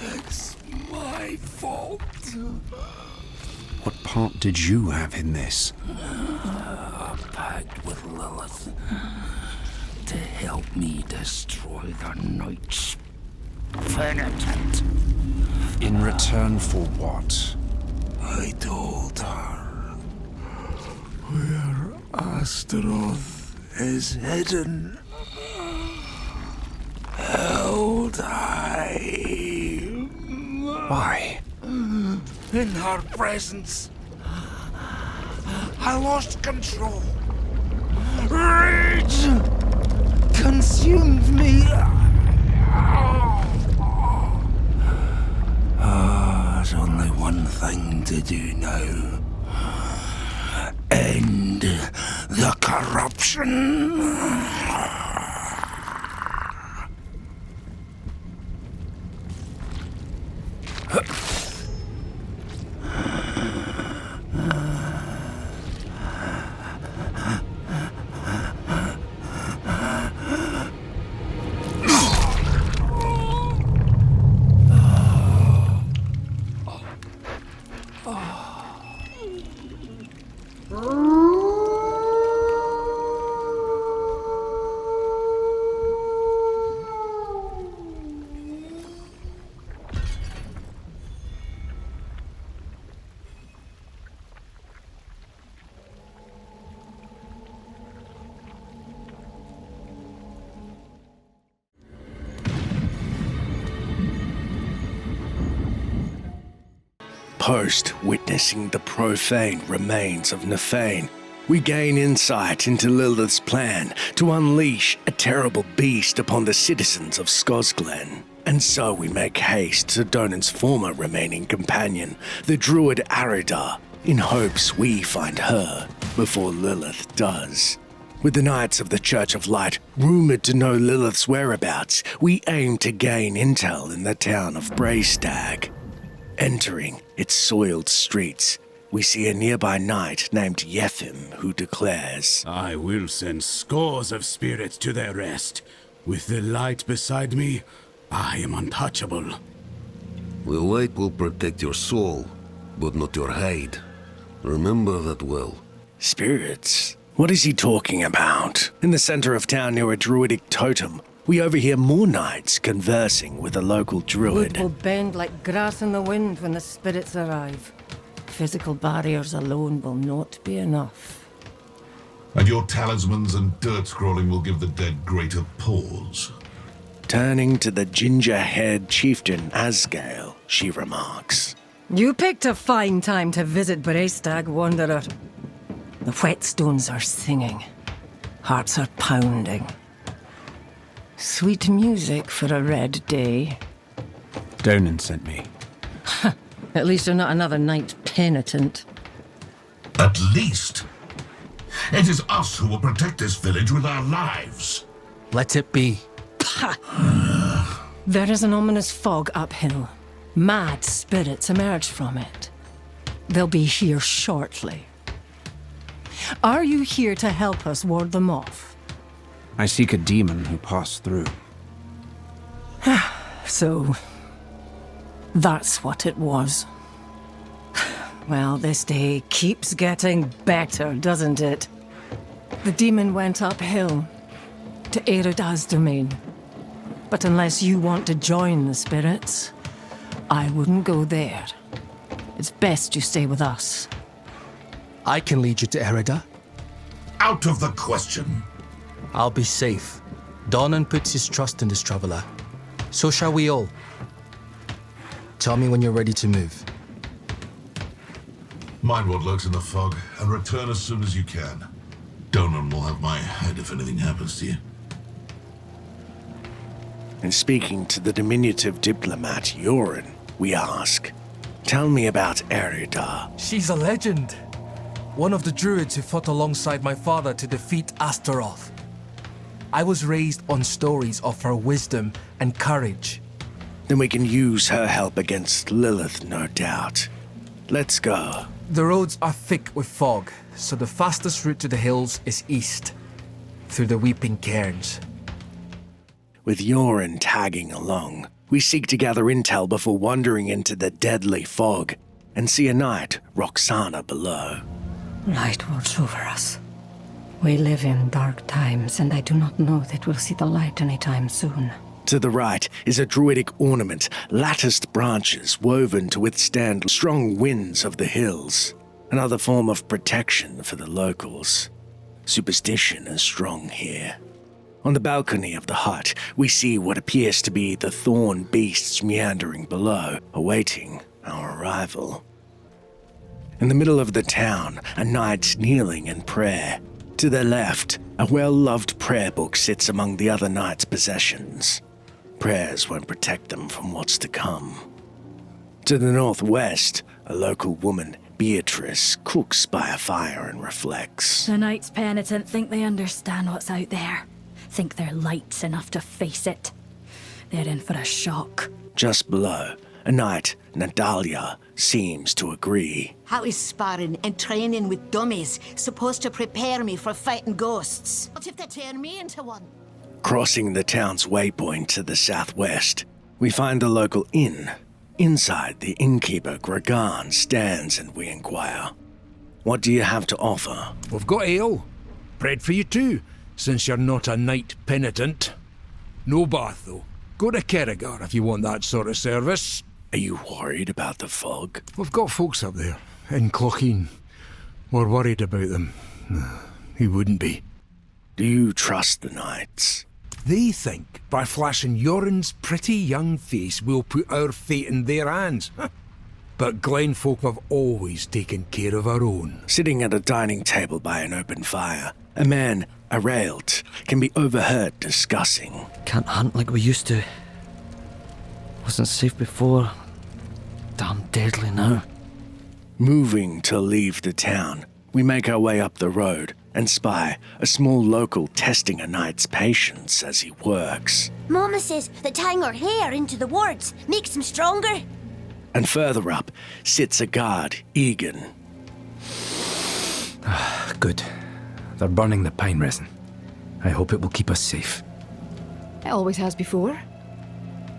It's my fault. What part did you have in this? A pact with Lilith to help me destroy the Knight's penitent. In return for what? I told her where Astaroth is hidden, held high. Why? In her presence, I lost control. Rage consumed me. There's only one thing to do now. End the corruption. Post witnessing the profane remains of Nafain, we gain insight into Lilith's plan to unleash a terrible beast upon the citizens of Skosglen. And so we make haste to Donan's former remaining companion, the druid Airidah, in hopes we find her before Lilith does. With the Knights of the Church of Light rumored to know Lilith's whereabouts, we aim to gain intel in the town of Braystag. Entering its soiled streets, we see a nearby knight named Yefim who declares, I will send scores of spirits to their rest. With the light beside me, I am untouchable. The light will protect your soul, but not your hide. Remember that well. Spirits? What is he talking about? In the center of town near a druidic totem, we overhear more knights conversing with a local druid. Wood will bend like grass in the wind when the spirits arrive. Physical barriers alone will not be enough. And your talismans and dirt scrolling will give the dead greater pause. Turning to the ginger-haired chieftain Asgale, she remarks, You picked a fine time to visit Braystag, Wanderer. The whetstones are singing. Hearts are pounding. Sweet music for a red day. Donan sent me. At least you're not another knight penitent. At least. It is us who will protect this village with our lives. Let it be. There is an ominous fog uphill. Mad spirits emerge from it. They'll be here shortly. Are you here to help us ward them off? I seek a demon who passed through. So, that's what it was. Well, this day keeps getting better, doesn't it? The demon went uphill to Airidah's domain. But unless you want to join the spirits, I wouldn't go there. It's best you stay with us. I can lead you to Airidah. Out of the question. I'll be safe. Donan puts his trust in this traveler. So shall we all. Tell me when you're ready to move. Mind what lurks in the fog, and return as soon as you can. Donan will have my head if anything happens to you. And speaking to the diminutive diplomat Yoren, we ask, tell me about Airidah. She's a legend. One of the druids who fought alongside my father to defeat Astaroth. I was raised on stories of her wisdom and courage. Then we can use her help against Lilith, no doubt. Let's go. The roads are thick with fog, so the fastest route to the hills is east, through the Weeping Cairns. With Yoren tagging along, we seek to gather intel before wandering into the deadly fog and see a knight, Roxana, below. Light watch over us. We live in dark times, and I do not know that we'll see the light anytime soon. To the right is a druidic ornament, latticed branches woven to withstand strong winds of the hills, another form of protection for the locals. Superstition is strong here. On the balcony of the hut, we see what appears to be the thorn beasts meandering below, awaiting our arrival. In the middle of the town, a knight kneeling in prayer. To their left, a well-loved prayer book sits among the other knight's possessions. Prayers won't protect them from what's to come. To the northwest, a local woman, Beatrice, cooks by a fire and reflects. The knights penitent think they understand what's out there. Think they're lights enough to face it. They're in for a shock. Just below, a knight, Nadalia, seems to agree. How is sparring and training with dummies supposed to prepare me for fighting ghosts? What if they turn me into one? Crossing the town's waypoint to the southwest, we find the local inn. Inside, the innkeeper, Gregan, stands and we inquire. What do you have to offer? We've got ale. Bread for you too, since you're not a knight penitent. No bath, though. Go to Kerrigar if you want that sort of service. Are you worried about the fog? We've got folks up there, in Clocheen. We're worried about them. Who wouldn't be? Do you trust the knights? They think by flashing Yoren's pretty young face we'll put our fate in their hands. But Glenfolk have always taken care of our own. Sitting at a dining table by an open fire, a man, Arailed, can be overheard discussing. Can't hunt like we used to. Wasn't safe before. Damn deadly now. Moving to leave the town, we make our way up the road and spy a small local testing a knight's patience as he works. Mama says that tying her hair into the wards makes him stronger. And further up sits a guard, Egan. Good. They're burning the pine resin. I hope it will keep us safe. It always has before.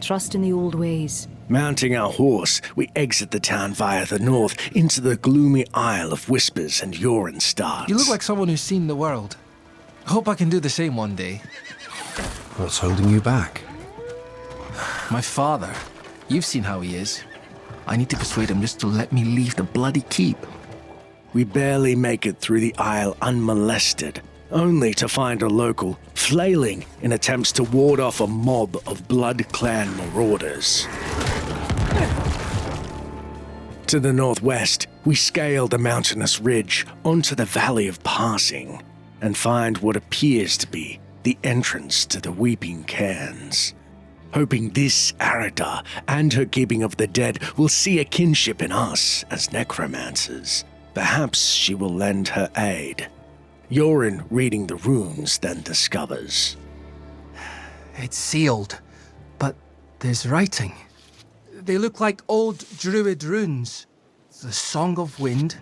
Trust in the old ways. Mounting our horse, we exit the town via the north into the gloomy Isle of Whispers and Yoren Stars. You look like someone who's seen the world. I hope I can do the same one day. What's holding you back? My father. You've seen how he is. I need to persuade him just to let me leave the bloody keep. We barely make it through the Isle unmolested, only to find a local flailing in attempts to ward off a mob of Blood Clan marauders. To the northwest, we scale the mountainous ridge onto the Valley of Passing and find what appears to be the entrance to the Weeping Cairns. Hoping this Airidah and her keeping of the dead will see a kinship in us as necromancers. Perhaps she will lend her aid. Yoren, reading the runes, then discovers. It's sealed, but there's writing. They look like old druid runes. The Song of Wind,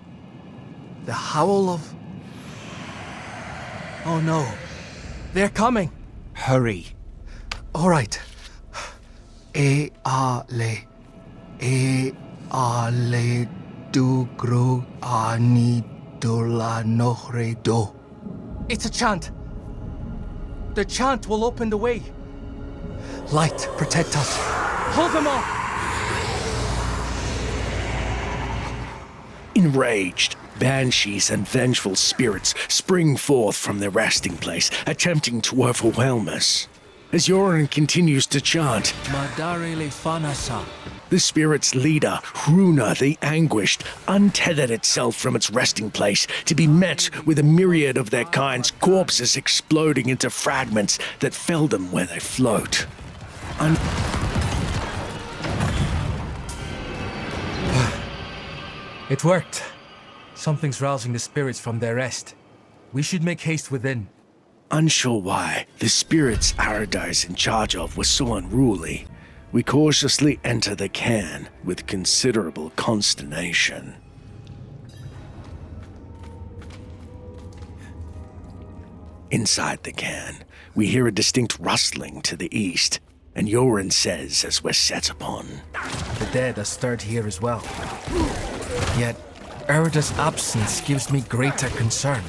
the Howl of... Oh no, they're coming. Hurry. All right. Ale dugro ani dola nohre do. It's a chant. The chant will open the way. Light, protect us. Hold them off. Enraged, banshees and vengeful spirits spring forth from their resting place, attempting to overwhelm us. As Yoren continues to chant, Madare le fanasa. The spirit's leader, Hruna the Anguished, untethered itself from its resting place to be met with a myriad of their kind's corpses exploding into fragments that fell them where they float. It worked. Something's rousing the spirits from their rest. We should make haste within. Unsure why the spirits Airidah is in charge of were so unruly, we cautiously enter the cairn with considerable consternation. Inside the cairn, we hear a distinct rustling to the east, and Yoren says as we're set upon. The dead are stirred here as well. Yet, Airidah's absence gives me greater concern.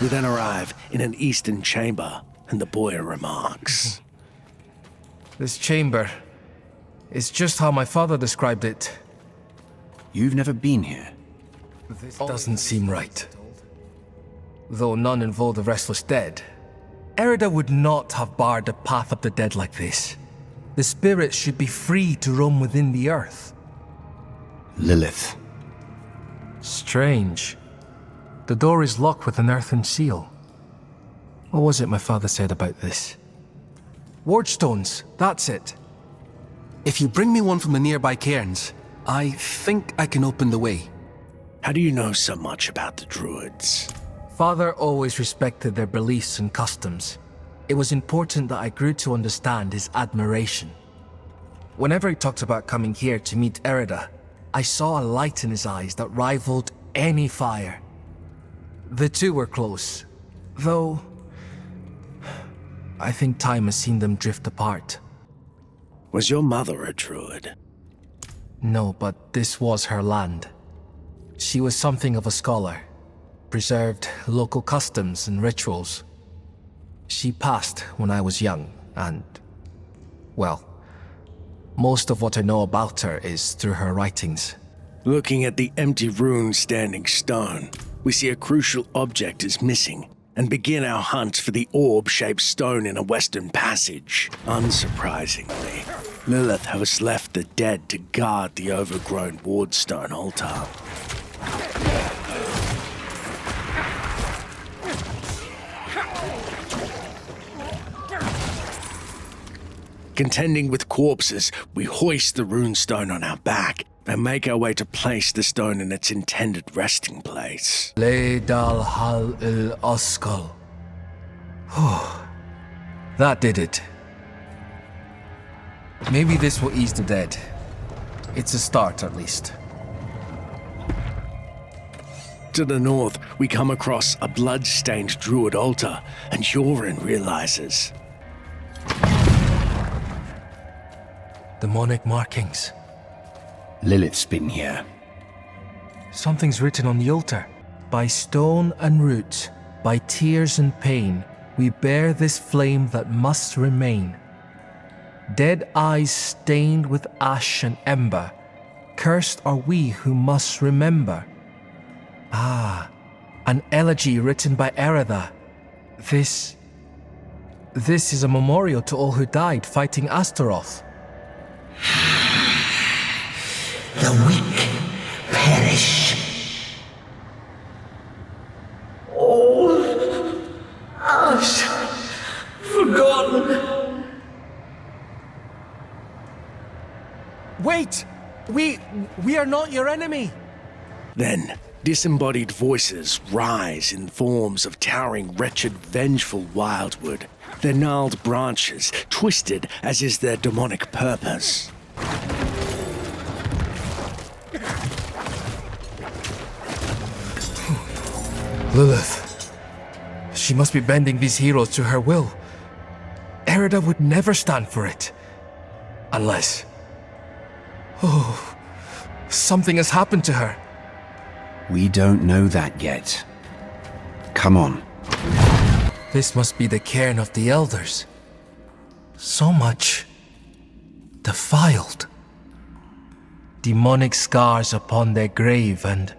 We then arrive in an eastern chamber, and the boy remarks. This chamber is just how my father described it. You've never been here? This doesn't seem right. Though none involve the restless dead, Airidah would not have barred the path of the dead like this. The spirits should be free to roam within the earth. Lilith. Strange. The door is locked with an earthen seal. What was it my father said about this? Ward stones, that's it. If you bring me one from the nearby cairns, I think I can open the way. How do you know so much about the druids? Father always respected their beliefs and customs. It was important that I grew to understand his admiration. Whenever he talked about coming here to meet Airidah, I saw a light in his eyes that rivaled any fire. The two were close, though I think time has seen them drift apart. Was your mother a druid? No, but this was her land. She was something of a scholar, preserved local customs and rituals. She passed when I was young, and, well, most of what I know about her is through her writings. Looking at the empty ruined standing stone, we see a crucial object is missing, and begin our hunt for the orb-shaped stone in a western passage. Unsurprisingly, Lilith has left the dead to guard the overgrown wardstone altar. Contending with corpses, we hoist the runestone on our back and make our way to place the stone in its intended resting place. Le dal hal il oskal. That did it. Maybe this will ease the dead. It's a start, at least. To the north, we come across a blood-stained druid altar, and Yorin realizes. Demonic markings. Lilith's been here. Something's written on the altar. By stone and root, by tears and pain, we bear this flame that must remain. Dead eyes stained with ash and ember, cursed are we who must remember. Ah, an elegy written by Airidah. This is a memorial to all who died fighting Astaroth. The weak perish. All ash forgotten. Wait! We are not your enemy! Then, disembodied voices rise in forms of towering, wretched, vengeful wildwood, their gnarled branches twisted as is their demonic purpose. Lilith. She must be bending these heroes to her will. Airidah would never stand for it. Unless... Oh, something has happened to her. We don't know that yet. Come on. This must be the cairn of the elders. So much defiled. Demonic scars upon their grave and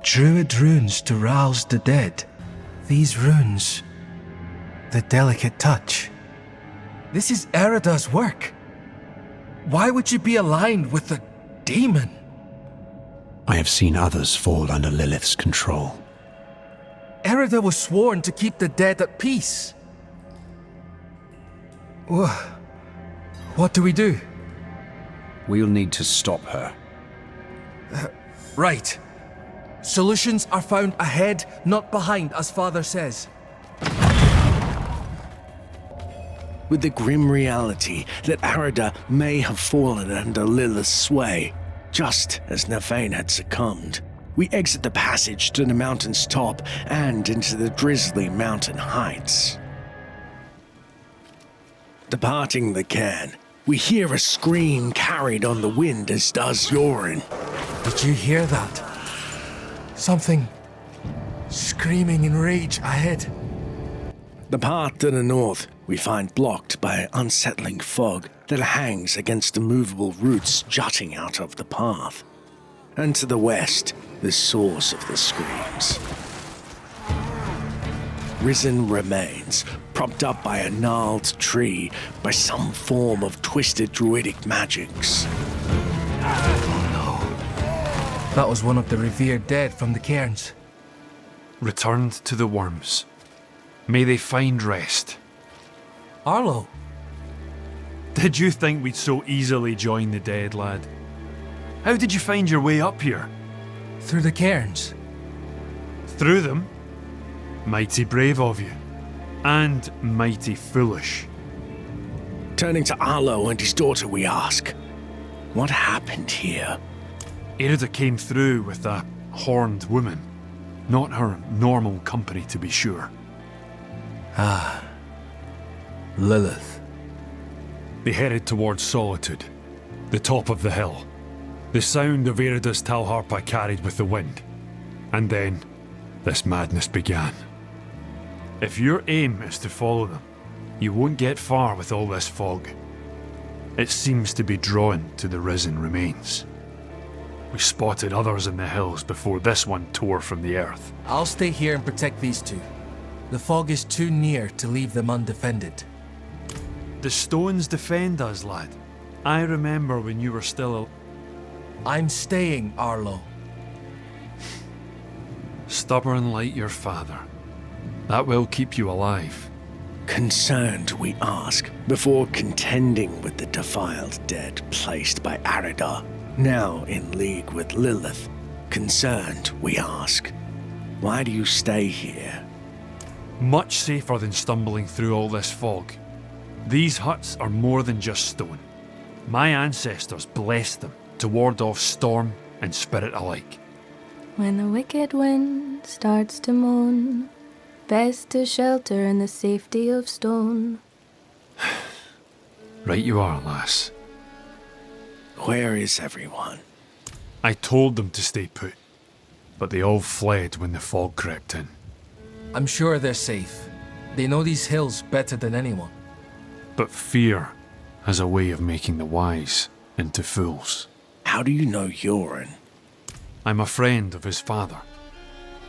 druid runes to rouse the dead. These runes, the delicate touch. This is Airidah's work. Why would you be aligned with a demon? I have seen others fall under Lilith's control. Airidah was sworn to keep the dead at peace. What do we do? We'll need to stop her. Right. Solutions are found ahead, not behind, as Father says. With the grim reality that Airidah may have fallen under Lilith's sway, just as Nafain had succumbed, we exit the passage to the mountain's top and into the drizzly mountain heights. Departing the cairn, we hear a scream carried on the wind, as does Yorin. Did you hear that? Something screaming in rage ahead. The path to the north we find blocked by unsettling fog that hangs against the movable roots jutting out of the path. And to the west, the source of the screams. Risen remains, propped up by a gnarled tree, by some form of twisted druidic magics. That was one of the revered dead from the cairns. Returned to the worms. May they find rest. Arlo. Did you think we'd so easily join the dead, lad? How did you find your way up here? Through the cairns. Through them? Mighty brave of you. And mighty foolish. Turning to Arlo and his daughter, we ask, what happened here? Airidah came through with a horned woman. Not her normal company, to be sure. Ah. Lilith. They headed towards Solitude, the top of the hill. The sound of Airidah's Talharpa carried with the wind. And then, this madness began. If your aim is to follow them, you won't get far with all this fog. It seems to be drawn to the risen remains. We spotted others in the hills before this one tore from the earth. I'll stay here and protect these two. The fog is too near to leave them undefended. The stones defend us, lad. I remember when you were still I'm staying, Arlo. Stubborn like your father. That will keep you alive. Concerned, we ask, before contending with the defiled dead placed by Airidah, now in league with Lilith. Concerned, we ask, why do you stay here? Much safer than stumbling through all this fog. These huts are more than just stone. My ancestors blessed them to ward off storm and spirit alike. When the wicked wind starts to moan, best to shelter in the safety of stone. Right you are, lass. Where is everyone? I told them to stay put, but they all fled when the fog crept in. I'm sure they're safe. They know these hills better than anyone. But fear has a way of making the wise into fools. How do you know Yoren? I'm a friend of his father.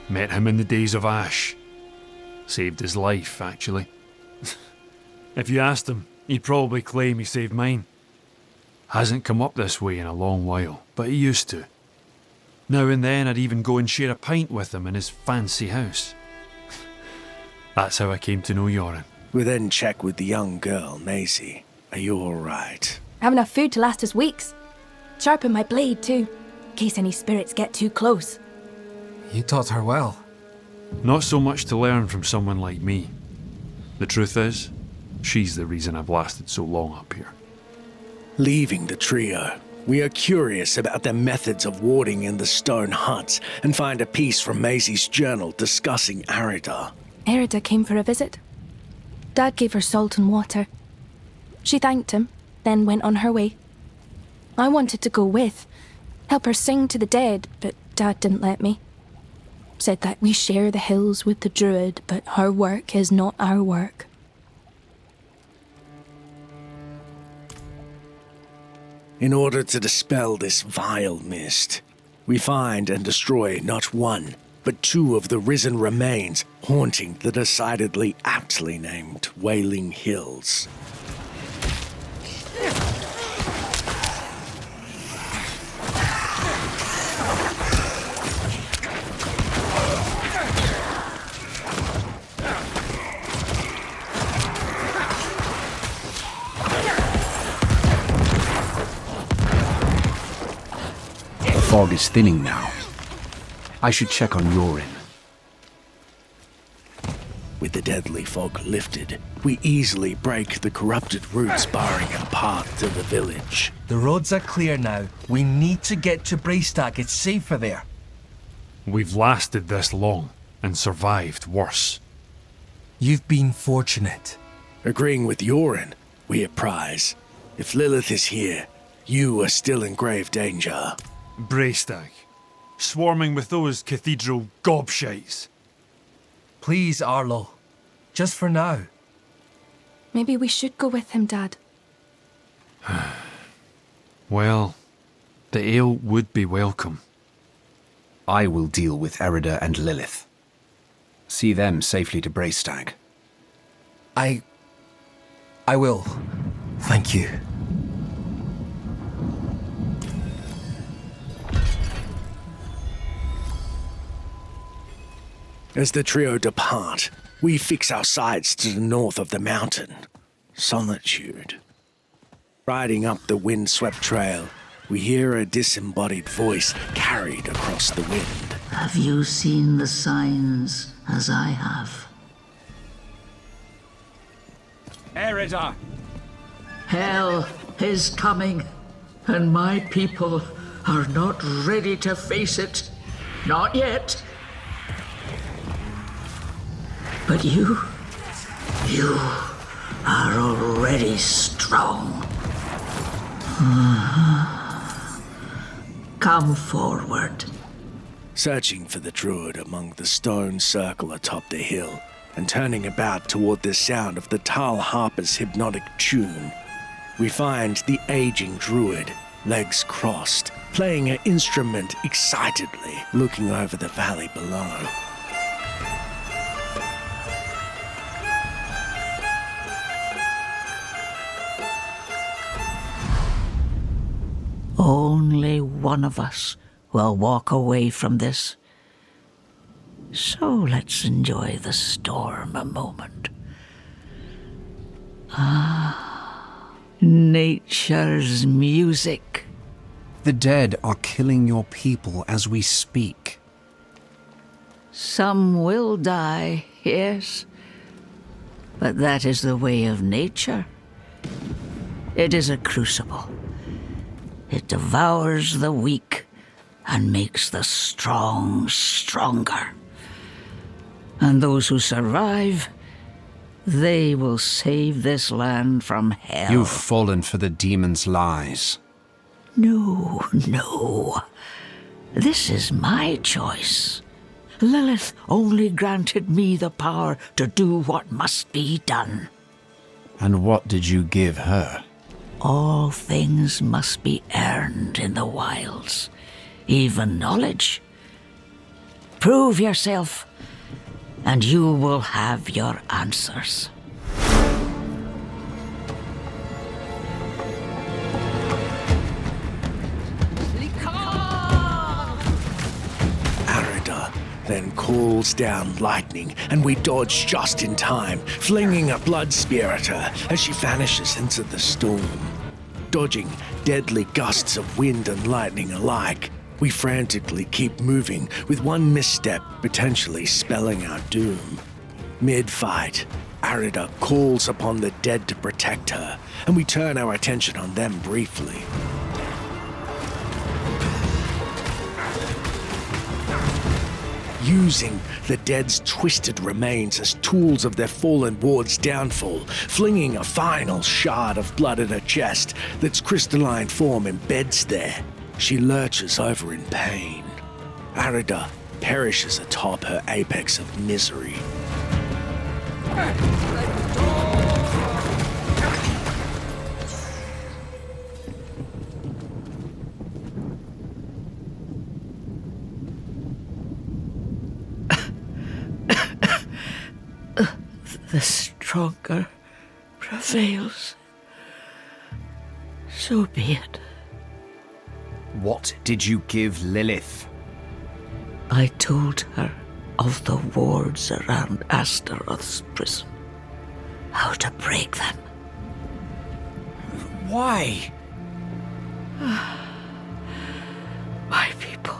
Met him in the days of Ash. Saved his life, actually. If you asked him, he'd probably claim he saved mine. Hasn't come up this way in a long while, but he used to. Now and then I'd even go and share a pint with him in his fancy house. That's how I came to know Yoren. We then check with the young girl, Maisie. Are you alright? I have enough food to last us weeks. Sharpen my blade too, in case any spirits get too close. You taught her well. Not so much to learn from someone like me. The truth is, she's the reason I've lasted so long up here. Leaving the trio, we are curious about their methods of warding in the stone huts and find a piece from Maisie's journal discussing Airidah. Airidah came for a visit. Dad gave her salt and water. She thanked him, then went on her way. I wanted to go with, help her sing to the dead, but Dad didn't let me. Said that we share the hills with the druid, but her work is not our work. In order to dispel this vile mist, we find and destroy not one, but two of the risen remains haunting the decidedly aptly named Wailing Hills. The fog is thinning now. I should check on Yoren. With the deadly fog lifted, we easily break the corrupted routes barring our path to the village. The roads are clear now. We need to get to Braestack. It's safer there. We've lasted this long and survived worse. You've been fortunate. Agreeing with Yoren, we apprise. If Lilith is here, you are still in grave danger. Braestack, swarming with those cathedral gobshites. Please, Arlo. Just for now. Maybe we should go with him, Dad. Well, the ale would be welcome. I will deal with Airidah and Lilith. See them safely to Braestack. I will. Thank you. As the trio depart, we fix our sights to the north of the mountain. Solitude. Riding up the wind-swept trail, we hear a disembodied voice carried across the wind. Have you seen the signs as I have? Airidah! Hell is coming, and my people are not ready to face it. Not yet. But you are already strong. Come forward. Searching for the druid among the stone circle atop the hill, and turning about toward the sound of the Tal Harper's hypnotic tune, we find the aging druid, legs crossed, playing an instrument excitedly, looking over the valley below. Only one of us will walk away from this. So let's enjoy the storm a moment. Nature's music. The dead are killing your people as we speak. Some will die, yes. But that is the way of nature. It is a crucible. It devours the weak and makes the strong stronger. And those who survive, they will save this land from hell. You've fallen for the demon's lies. No, no. This is my choice. Lilith only granted me the power to do what must be done. And what did you give her? All things must be earned in the wilds, even knowledge. Prove yourself, and you will have your answers. Airidah then calls down lightning, and we dodge just in time, flinging a blood spear at her as she vanishes into the storm. Dodging deadly gusts of wind and lightning alike, we frantically keep moving, with one misstep potentially spelling our doom. Mid-fight, Airidah calls upon the dead to protect her, and we turn our attention on them briefly. Using the dead's twisted remains as tools of their fallen ward's downfall, flinging a final shard of blood at her chest that's crystalline form embeds there, she lurches over in pain. Airidah perishes atop her apex of misery. The stronger prevails. So be it. What did you give Lilith? I told her of the wards around Astaroth's prison. How to break them. Why? My people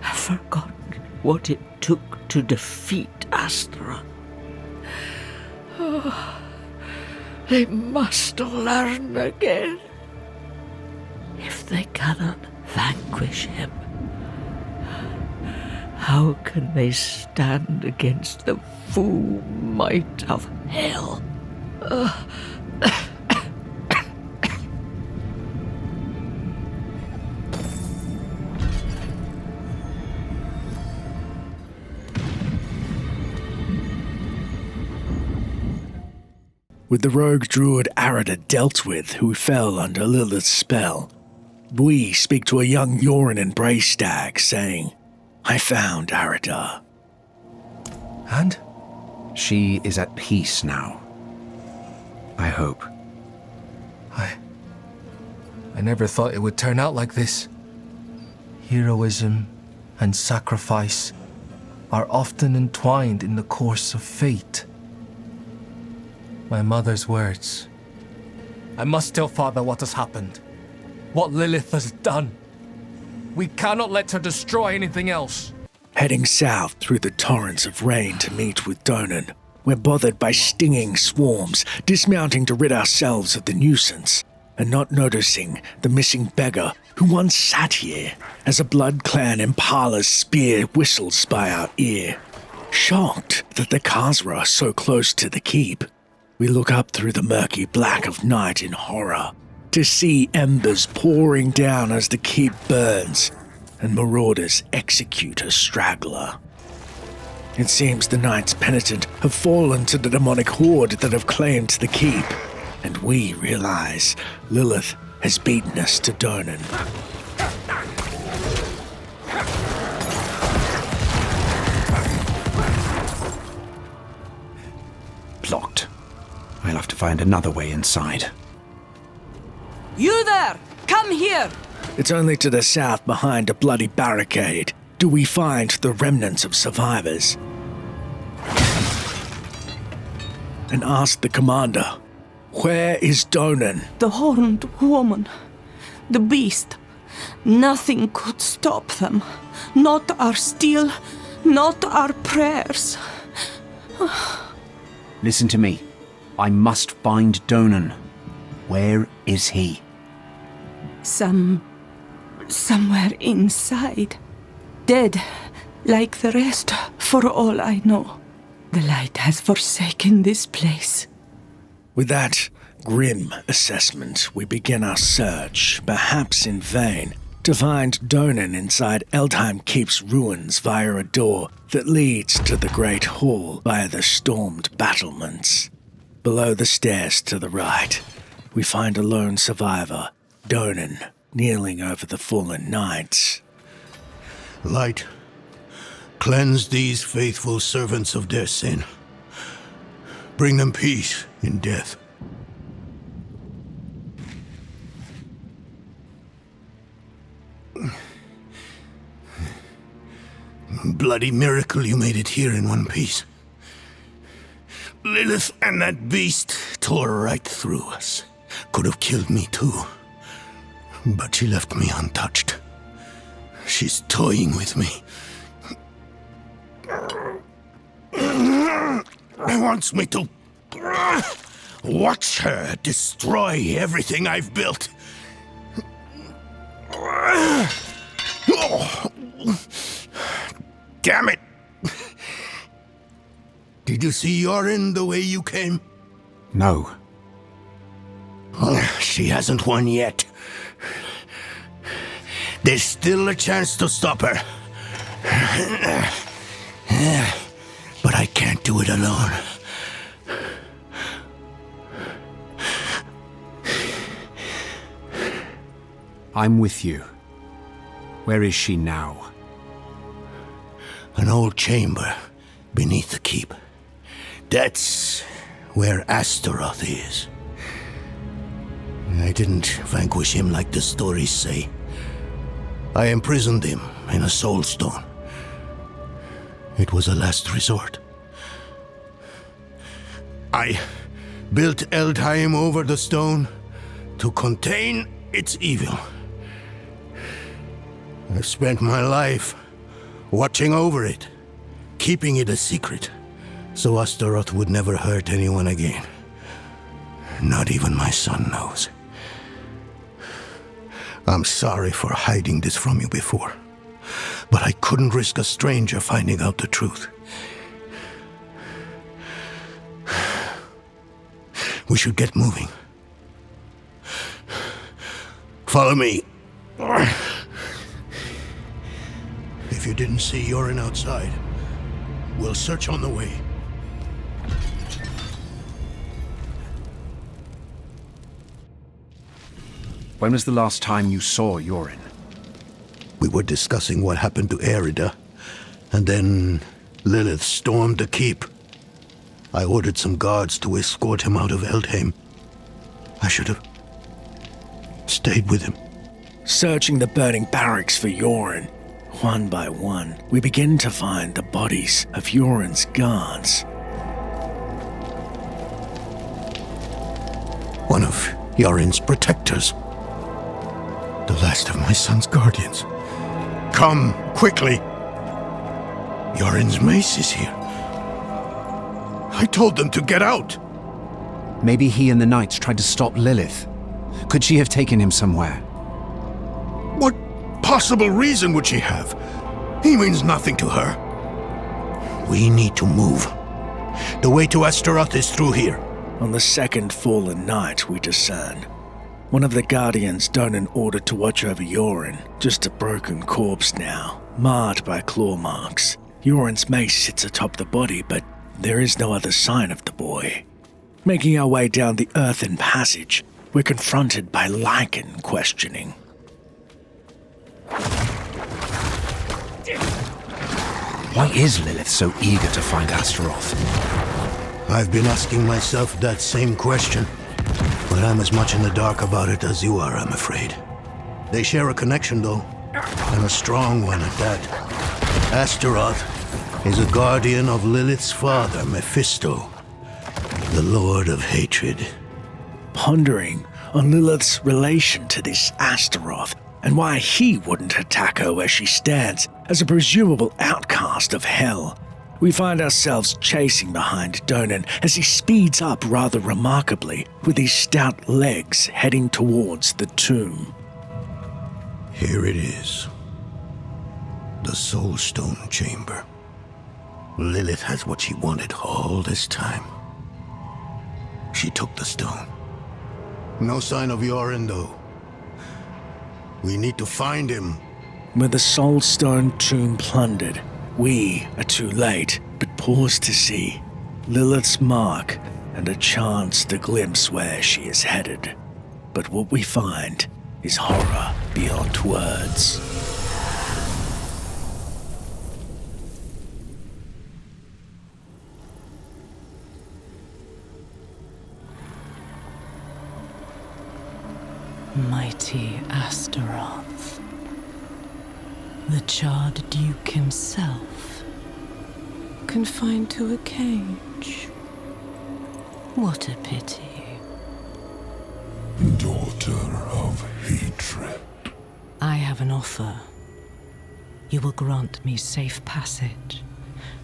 have forgotten what it took to defeat Astaroth. They must learn again. If they cannot vanquish him, how can they stand against the full might of hell? With the rogue druid Airidah dealt with, who fell under Lilith's spell, we speak to a young Yorin and Bray stag, saying, "I found Airidah." And? She is at peace now. I hope. I never thought it would turn out like this. Heroism and sacrifice are often entwined in the course of fate. My mother's words. I must tell Father what has happened. What Lilith has done. We cannot let her destroy anything else. Heading south through the torrents of rain to meet with Donan, we're bothered by stinging swarms, dismounting to rid ourselves of the nuisance, and not noticing the missing beggar who once sat here as a Blood Clan Impala's spear whistles by our ear. Shocked that the Khazra are so close to the keep, We look up through the murky black of night in horror to see embers pouring down as the keep burns and marauders execute a straggler. It seems the Knights Penitent have fallen to the demonic horde that have claimed the keep, and we realize Lilith has beaten us to Donan. Blocked. I'll have to find another way inside. You there! Come here! It's only to the south, behind a bloody barricade, do we find the remnants of survivors. And ask the commander, where is Donan? The horned woman. The beast. Nothing could stop them. Not our steel, not our prayers. Listen to me. I must find Donan. Where is he? Somewhere inside. Dead, like the rest, for all I know. The light has forsaken this place. With that grim assessment, we begin our search, perhaps in vain, to find Donan inside Eldheim Keep's ruins via a door that leads to the Great Hall via the stormed battlements. Below the stairs to the right, we find a lone survivor, Donan, kneeling over the fallen knights. Light, cleanse these faithful servants of their sin. Bring them peace in death. Bloody miracle you made it here in one piece. Lilith and that beast tore right through us. Could have killed me too. But she left me untouched. She's toying with me. Wants me to watch her destroy everything I've built. Damn it! Did you see Yorin the way you came? No. She hasn't won yet. There's still a chance to stop her. But I can't do it alone. I'm with you. Where is she now? An old chamber beneath the keep. That's where Astaroth is. I didn't vanquish him like the stories say. I imprisoned him in a soul stone. It was a last resort. I built Eldheim over the stone to contain its evil. I've spent my life watching over it, keeping it a secret, so Astaroth would never hurt anyone again. Not even my son knows. I'm sorry for hiding this from you before, but I couldn't risk a stranger finding out the truth. We should get moving. Follow me. If you didn't see Yorin outside, we'll search on the way. When was the last time you saw Yorin? We were discussing what happened to Airidah, and then Lilith stormed the keep. I ordered some guards to escort him out of Eldheim. I should have stayed with him. Searching the burning barracks for Yorin, one by one, we begin to find the bodies of Yorin's guards. One of Yorin's protectors. The last of my son's guardians. Come, quickly! Yorin's mace is here. I told them to get out! Maybe he and the knights tried to stop Lilith. Could she have taken him somewhere? What possible reason would she have? He means nothing to her. We need to move. The way to Astaroth is through here. On the second fallen night, we discern. One of the Guardians Donan ordered to watch over Yorin, just a broken corpse now, marred by claw marks. Yorin's mace sits atop the body, but there is no other sign of the boy. Making our way down the earthen passage, we're confronted by Lycan questioning. Why is Lilith so eager to find Astaroth? I've been asking myself that same question, but I'm as much in the dark about it as you are, I'm afraid. They share a connection, though, and a strong one at that. Astaroth is a guardian of Lilith's father, Mephisto, the Lord of Hatred. Pondering on Lilith's relation to this Astaroth, and why he wouldn't attack her where she stands as a presumable outcast of hell, we find ourselves chasing behind Donan as he speeds up rather remarkably with his stout legs heading towards the tomb. Here it is. The Soulstone Chamber. Lilith has what she wanted all this time. She took the stone. No sign of Yorin, though. We need to find him. With the Soulstone tomb plundered, we are too late, but pause to see Lilith's mark and a chance to glimpse where she is headed. But what we find is horror beyond words. Mighty Astaroth, the charred duke himself, confined to a cage. What a pity. Daughter of hatred. I have an offer. You will grant me safe passage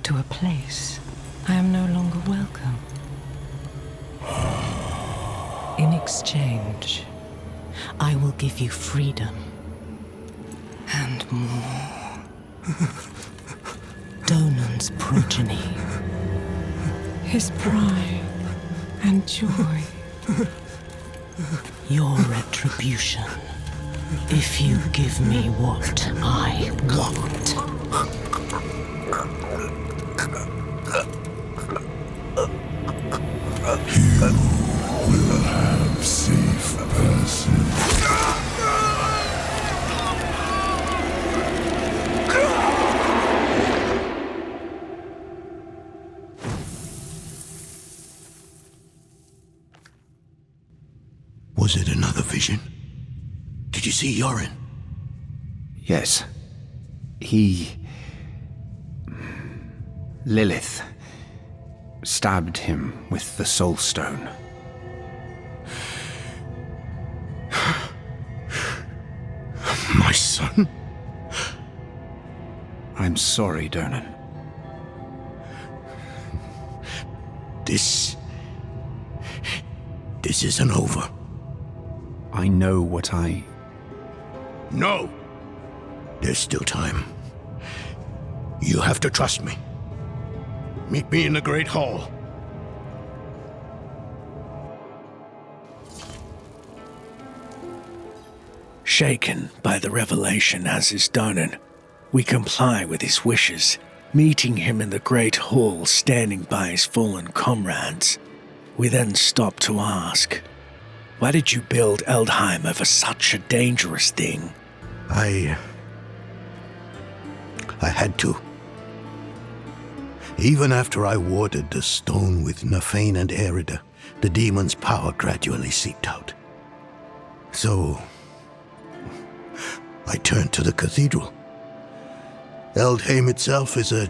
to a place I am no longer welcome. In exchange, I will give you freedom and more. Donan's progeny, his pride and joy, your retribution if you give me what I want. You will have safe passage. Was it another vision? Did you see Yorin? Yes. Lilith stabbed him with the Soul Stone. My son? I'm sorry, Donan. This isn't over. I know what I... No! There's still time. You have to trust me. Meet me in the Great Hall. Shaken by the revelation as is Donan, we comply with his wishes, meeting him in the Great Hall standing by his fallen comrades. We then stop to ask, why did you build Eldheim over such a dangerous thing? I had to. Even after I warded the stone with Nafain and Airidah, the demon's power gradually seeped out. So, I turned to the cathedral. Eldheim itself is a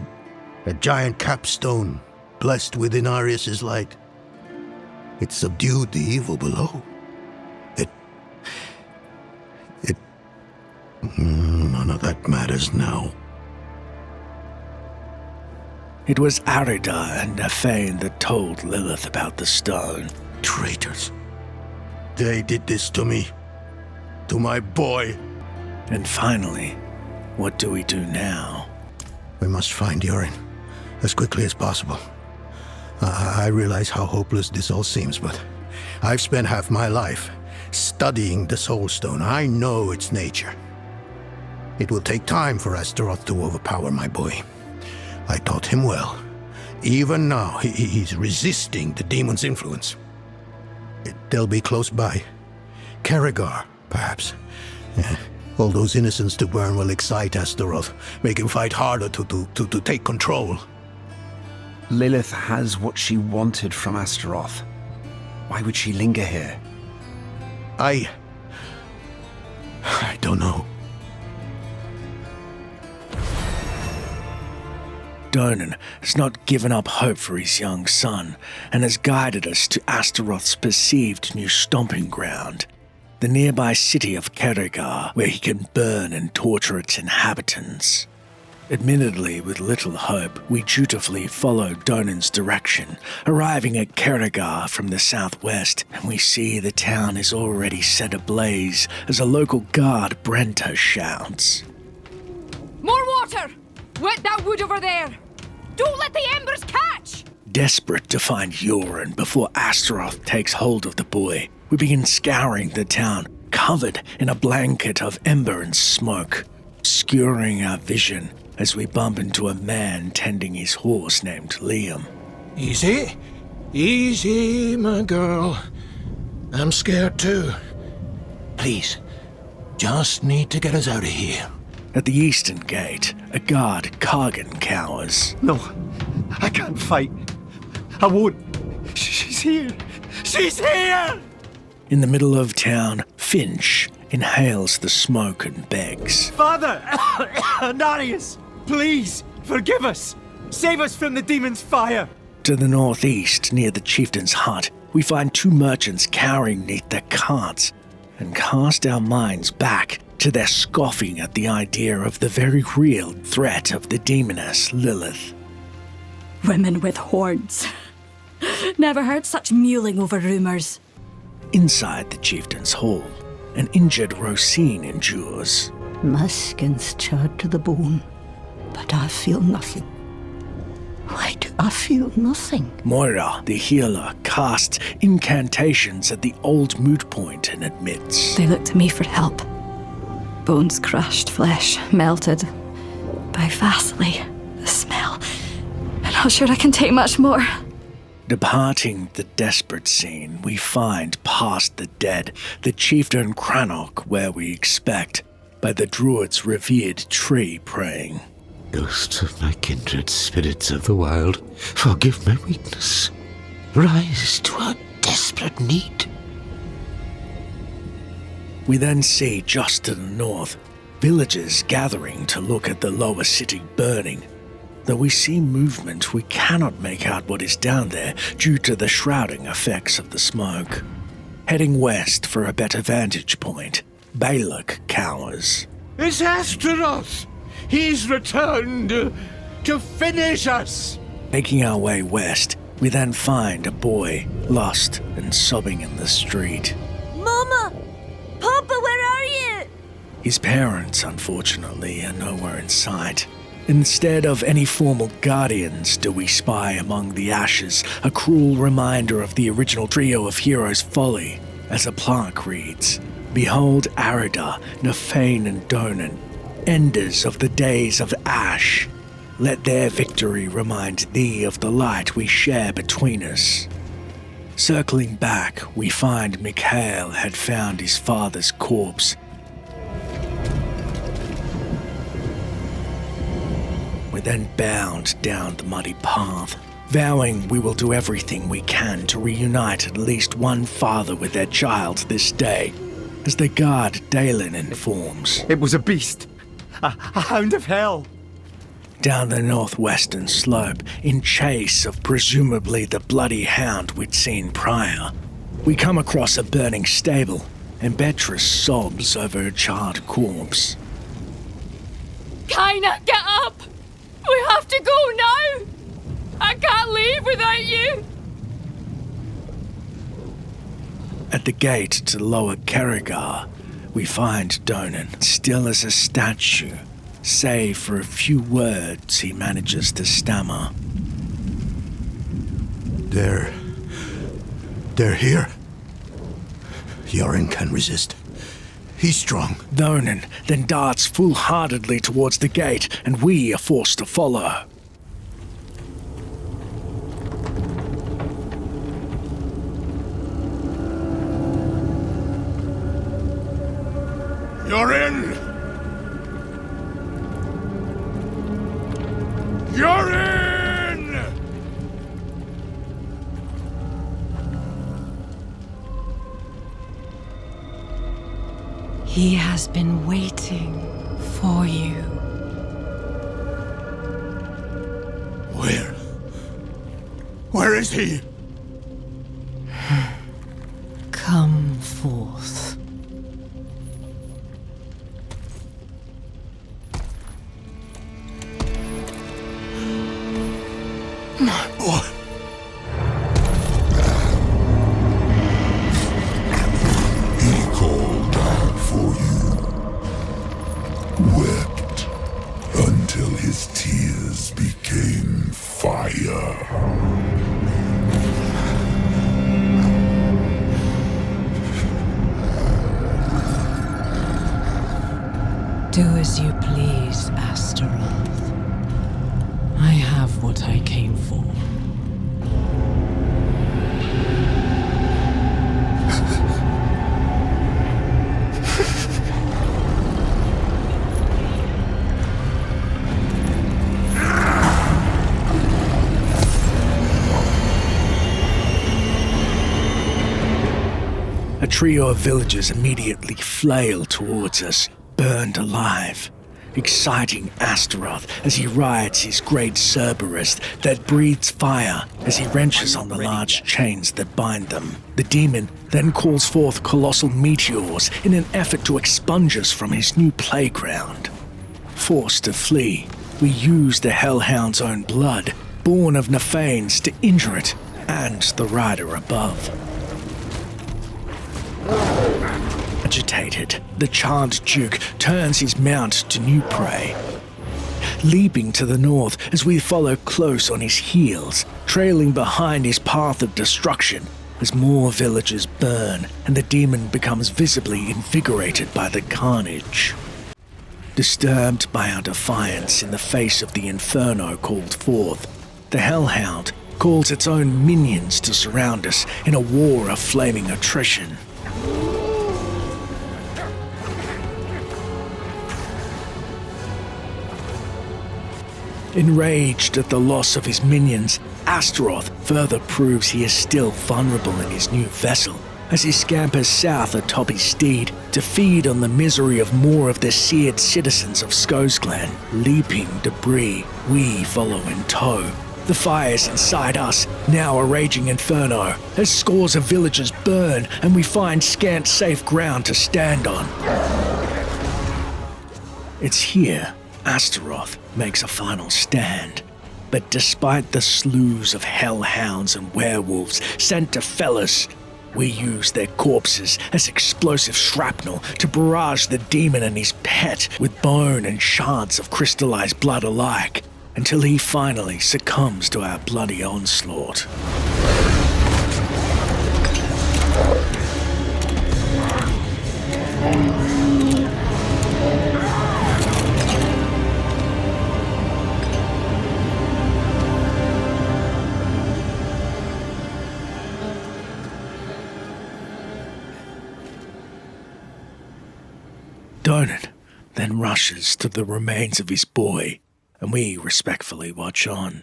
giant capstone, blessed with Inarius' light. It subdued the evil below. None of that matters now. It was Airidah and Nafain that told Lilith about the stone. Traitors. They did this to me. To my boy. And finally, what do we do now? We must find Yorin as quickly as possible. I realize how hopeless this all seems, but I've spent half my life studying the Soul Stone. I know its nature. It will take time for Astaroth to overpower my boy. I taught him well. Even now, he's resisting the demon's influence. They'll be close by. Karagar, perhaps. All those innocents to burn will excite Astaroth, make him fight harder to take control. Lilith has what she wanted from Astaroth. Why would she linger here? I don't know. Donan has not given up hope for his young son and has guided us to Astaroth's perceived new stomping ground, the nearby city of Karagar, where he can burn and torture its inhabitants. Admittedly, with little hope, we dutifully follow Donan's direction, arriving at Karagar from the southwest, and we see the town is already set ablaze as a local guard, Brenta, shouts. More water! Wet that wood over there! Don't let the embers catch! Desperate to find Yoren before Astaroth takes hold of the boy, we begin scouring the town, covered in a blanket of ember and smoke, obscuring our vision as we bump into a man tending his horse named Liam. Easy. Easy, my girl. I'm scared too. Please, just need to get us out of here. At the eastern gate, a guard, Kargan, cowers. No, I can't fight. I won't. She's here. She's here! In the middle of town, Finch inhales the smoke and begs. Father! Narius! Please, forgive us! Save us from the demon's fire! To the northeast, near the chieftain's hut, we find two merchants cowering neath their carts and cast our minds back to their scoffing at the idea of the very real threat of the demoness Lilith. Women with horns. Never heard such mewling over rumours. Inside the chieftain's hall, an injured Rosine endures. My skin's charred to the bone, but I feel nothing. Why do I feel nothing? Moira, the healer, casts incantations at the old moot point and admits. They look to me for help. Bones crushed, flesh melted. By Vasily, the smell. I'm not sure I can take much more. Departing the desperate scene, we find past the dead the chieftain Crannoch where we expect, by the druid's revered tree praying. Ghosts of my kindred, spirits of the wild, forgive my weakness. Rise to our desperate need. We then see just to the north, villagers gathering to look at the lower city burning. Though we see movement, we cannot make out what is down there due to the shrouding effects of the smoke. Heading west for a better vantage point, Balak cowers. It's Astaroth! He's returned to finish us! Making our way west, we then find a boy lost and sobbing in the street. Mama! Papa, where are you? His parents, unfortunately, are nowhere in sight. Instead of any formal guardians, do we spy among the ashes a cruel reminder of the original trio of heroes' folly, as a plaque reads, Behold Airidah, Nafain and Donan, enders of the days of ash. Let their victory remind thee of the light we share between us. Circling back, we find Mikhail had found his father's corpse. We're then bound down the muddy path, vowing we will do everything we can to reunite at least one father with their child this day, as the guard Dalen informs. It was a beast. A hound of hell. Down the northwestern slope, in chase of presumably the bloody hound we'd seen prior, we come across a burning stable, and Beatrice sobs over a charred corpse. Kaina, get up! We have to go now! I can't leave without you! At the gate to Lower Karagar, we find Donan still as a statue, save for a few words he manages to stammer. They're here. Yoren can resist. He's strong. Donan then darts foolhardily towards the gate, and we are forced to follow. Yoren! Yoren! He has been waiting for you. Where? Where is he? Come forth. My boy. For you, wept until his tears became fire. Do as you please, Astaroth. I have what I came for. A trio of villagers immediately flail towards us, burned alive, exciting Astaroth as he rides his great Cerberus that breathes fire as he wrenches on the large chains that bind them. The demon then calls forth colossal meteors in an effort to expunge us from his new playground. Forced to flee, we use the Hellhound's own blood, born of Nafain's, to injure it and the rider above. Agitated, the charmed Duke turns his mount to new prey. Leaping to the north as we follow close on his heels, trailing behind his path of destruction as more villages burn and the demon becomes visibly invigorated by the carnage. Disturbed by our defiance in the face of the inferno called forth, the Hellhound calls its own minions to surround us in a war of flaming attrition. Enraged at the loss of his minions, Astaroth further proves he is still vulnerable in his new vessel as he scampers south atop his steed to feed on the misery of more of the seared citizens of Skosglen. Leaping debris, we follow in tow. The fires inside us, now a raging inferno, as scores of villages burn and we find scant safe ground to stand on. It's here Astaroth makes a final stand. But despite the slews of hellhounds and werewolves sent to fell us, we use their corpses as explosive shrapnel to barrage the demon and his pet with bone and shards of crystallized blood alike, until he finally succumbs to our bloody onslaught. Donan then rushes to the remains of his boy, and we respectfully watch on.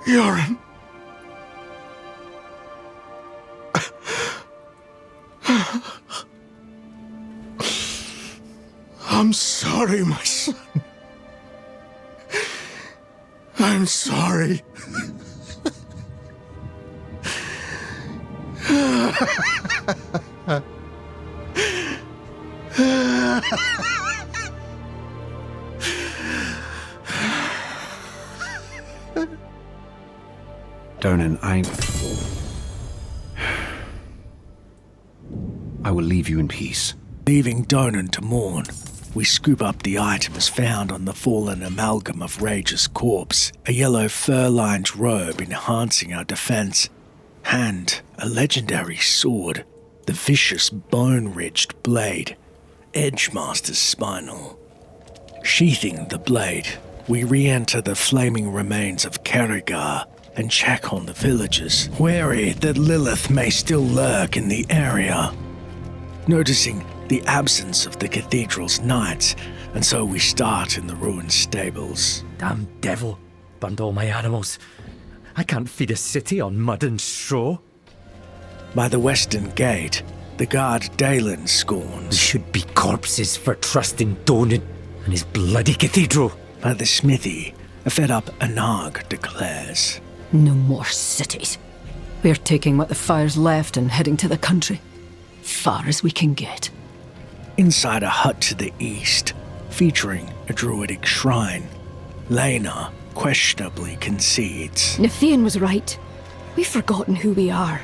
Yoren. I'm sorry, my son. I'm sorry. Donan, I will leave you in peace. Leaving Donan to mourn, we scoop up the items found on the fallen amalgam of Rage's corpse, a yellow fur-lined robe enhancing our defense, and a legendary sword, the vicious bone-ridged blade, Edgemaster's spinal. Sheathing the blade, we re-enter the flaming remains of Airidah and check on the villagers, wary that Lilith may still lurk in the area. Noticing the absence of the cathedral's knights, and so we start in the ruined stables. Damn devil, burned all my animals. I can't feed a city on mud and straw. By the western gate, the guard Dalen scorns. We should be corpses for trusting Donan and his bloody cathedral. By the smithy, a fed-up Anag declares. No more cities. We're taking what the fire's left and heading to the country. Far as we can get. Inside a hut to the east, featuring a druidic shrine, Lena questionably concedes. Nafain was right. We've forgotten who we are.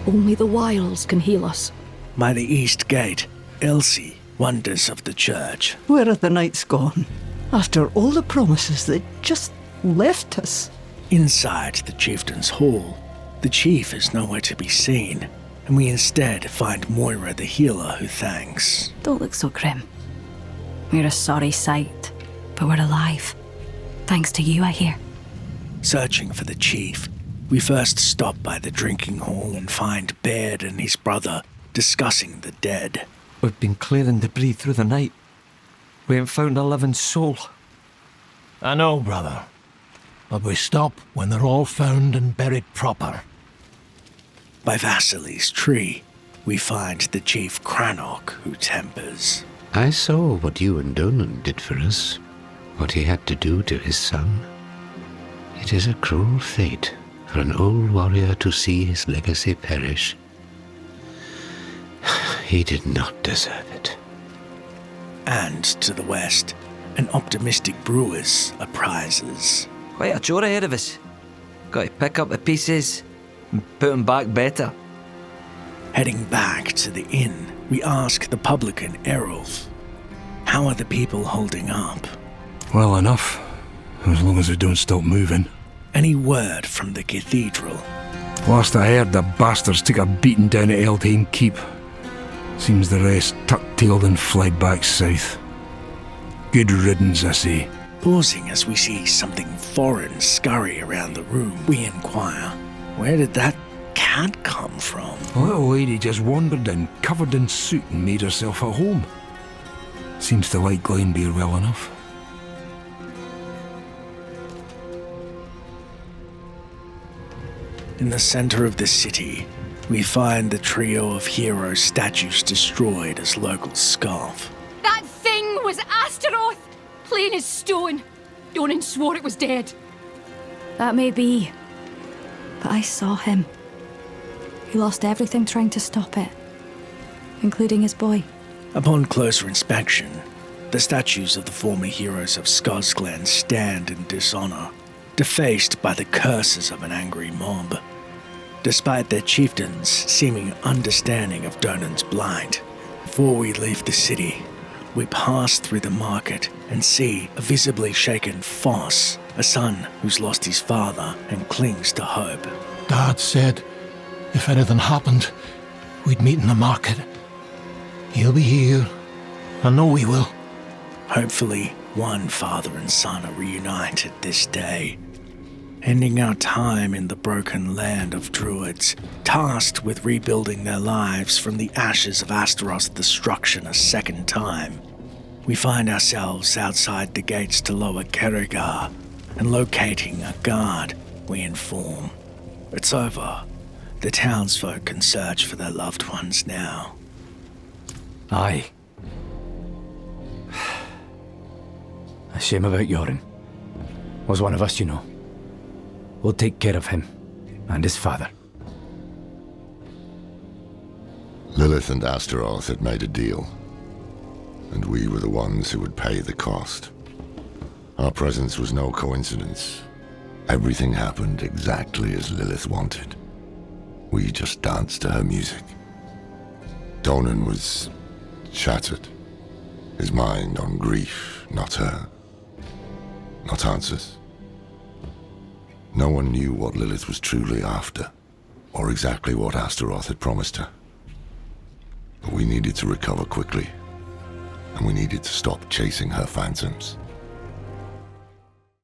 Only the wilds can heal us. By the east gate, Elsie wonders of the church. Where are the knights gone? After all the promises, they just left us. Inside the chieftain's hall, the chief is nowhere to be seen, and we instead find Moira the healer who thanks. Don't look so grim. We're a sorry sight, but we're alive. Thanks to you, I hear. Searching for the chief, we first stop by the drinking hall and find Baird and his brother discussing the dead. We've been clearing debris through the night. We ain't found a living soul. I know, brother. But we stop when they're all found and buried proper. By Vasily's tree, we find the chief Crannock who tempers. I saw what you and Donan did for us, what he had to do to his son. It is a cruel fate for an old warrior to see his legacy perish. He did not deserve it. And to the west, an optimistic Brewers apprises. Quite a chore ahead of us. Got to pick up the pieces and put them back better. Heading back to the inn, we ask the publican Errolf, how are the people holding up? Well enough, as long as we don't stop moving. Any word from the cathedral? Last I heard, the bastards took a beating down at Eldhain Keep. Seems the rest tuck-tailed and fled back south. Good riddance, I say. Pausing as we see something foreign scurry around the room, we inquire, where did that cat come from? A little lady just wandered in, covered in soot, and made herself at home. Seems to like Glenbeer well enough. In the center of the city, we find the trio of hero statues destroyed as locals scoff. That thing was Astaroth! Plain as stone. Donan swore it was dead. That may be, but I saw him. He lost everything trying to stop it, including his boy. Upon closer inspection, the statues of the former heroes of Skosglen stand in dishonor, defaced by the curses of an angry mob. Despite their chieftains' seeming understanding of Donan's blight, before we leave the city, we pass through the market and see a visibly shaken Foss, a son who's lost his father and clings to hope. Dad said if anything happened, we'd meet in the market. He'll be here. I know he will. Hopefully, one father and son are reunited this day, ending our time in the broken land of druids, tasked with rebuilding their lives from the ashes of Astaroth's destruction a second time. We find ourselves outside the gates to Lower Airidah, and locating a guard, we inform. It's over. The townsfolk can search for their loved ones now. Aye. A shame about Yoren. Was one of us, you know. We'll take care of him and his father. Lilith and Astaroth had made a deal, and we were the ones who would pay the cost. Our presence was no coincidence. Everything happened exactly as Lilith wanted. We just danced to her music. Donan was shattered. His mind on grief, not her. Not answers. No one knew what Lilith was truly after, or exactly what Astaroth had promised her. But we needed to recover quickly, and we needed to stop chasing her phantoms.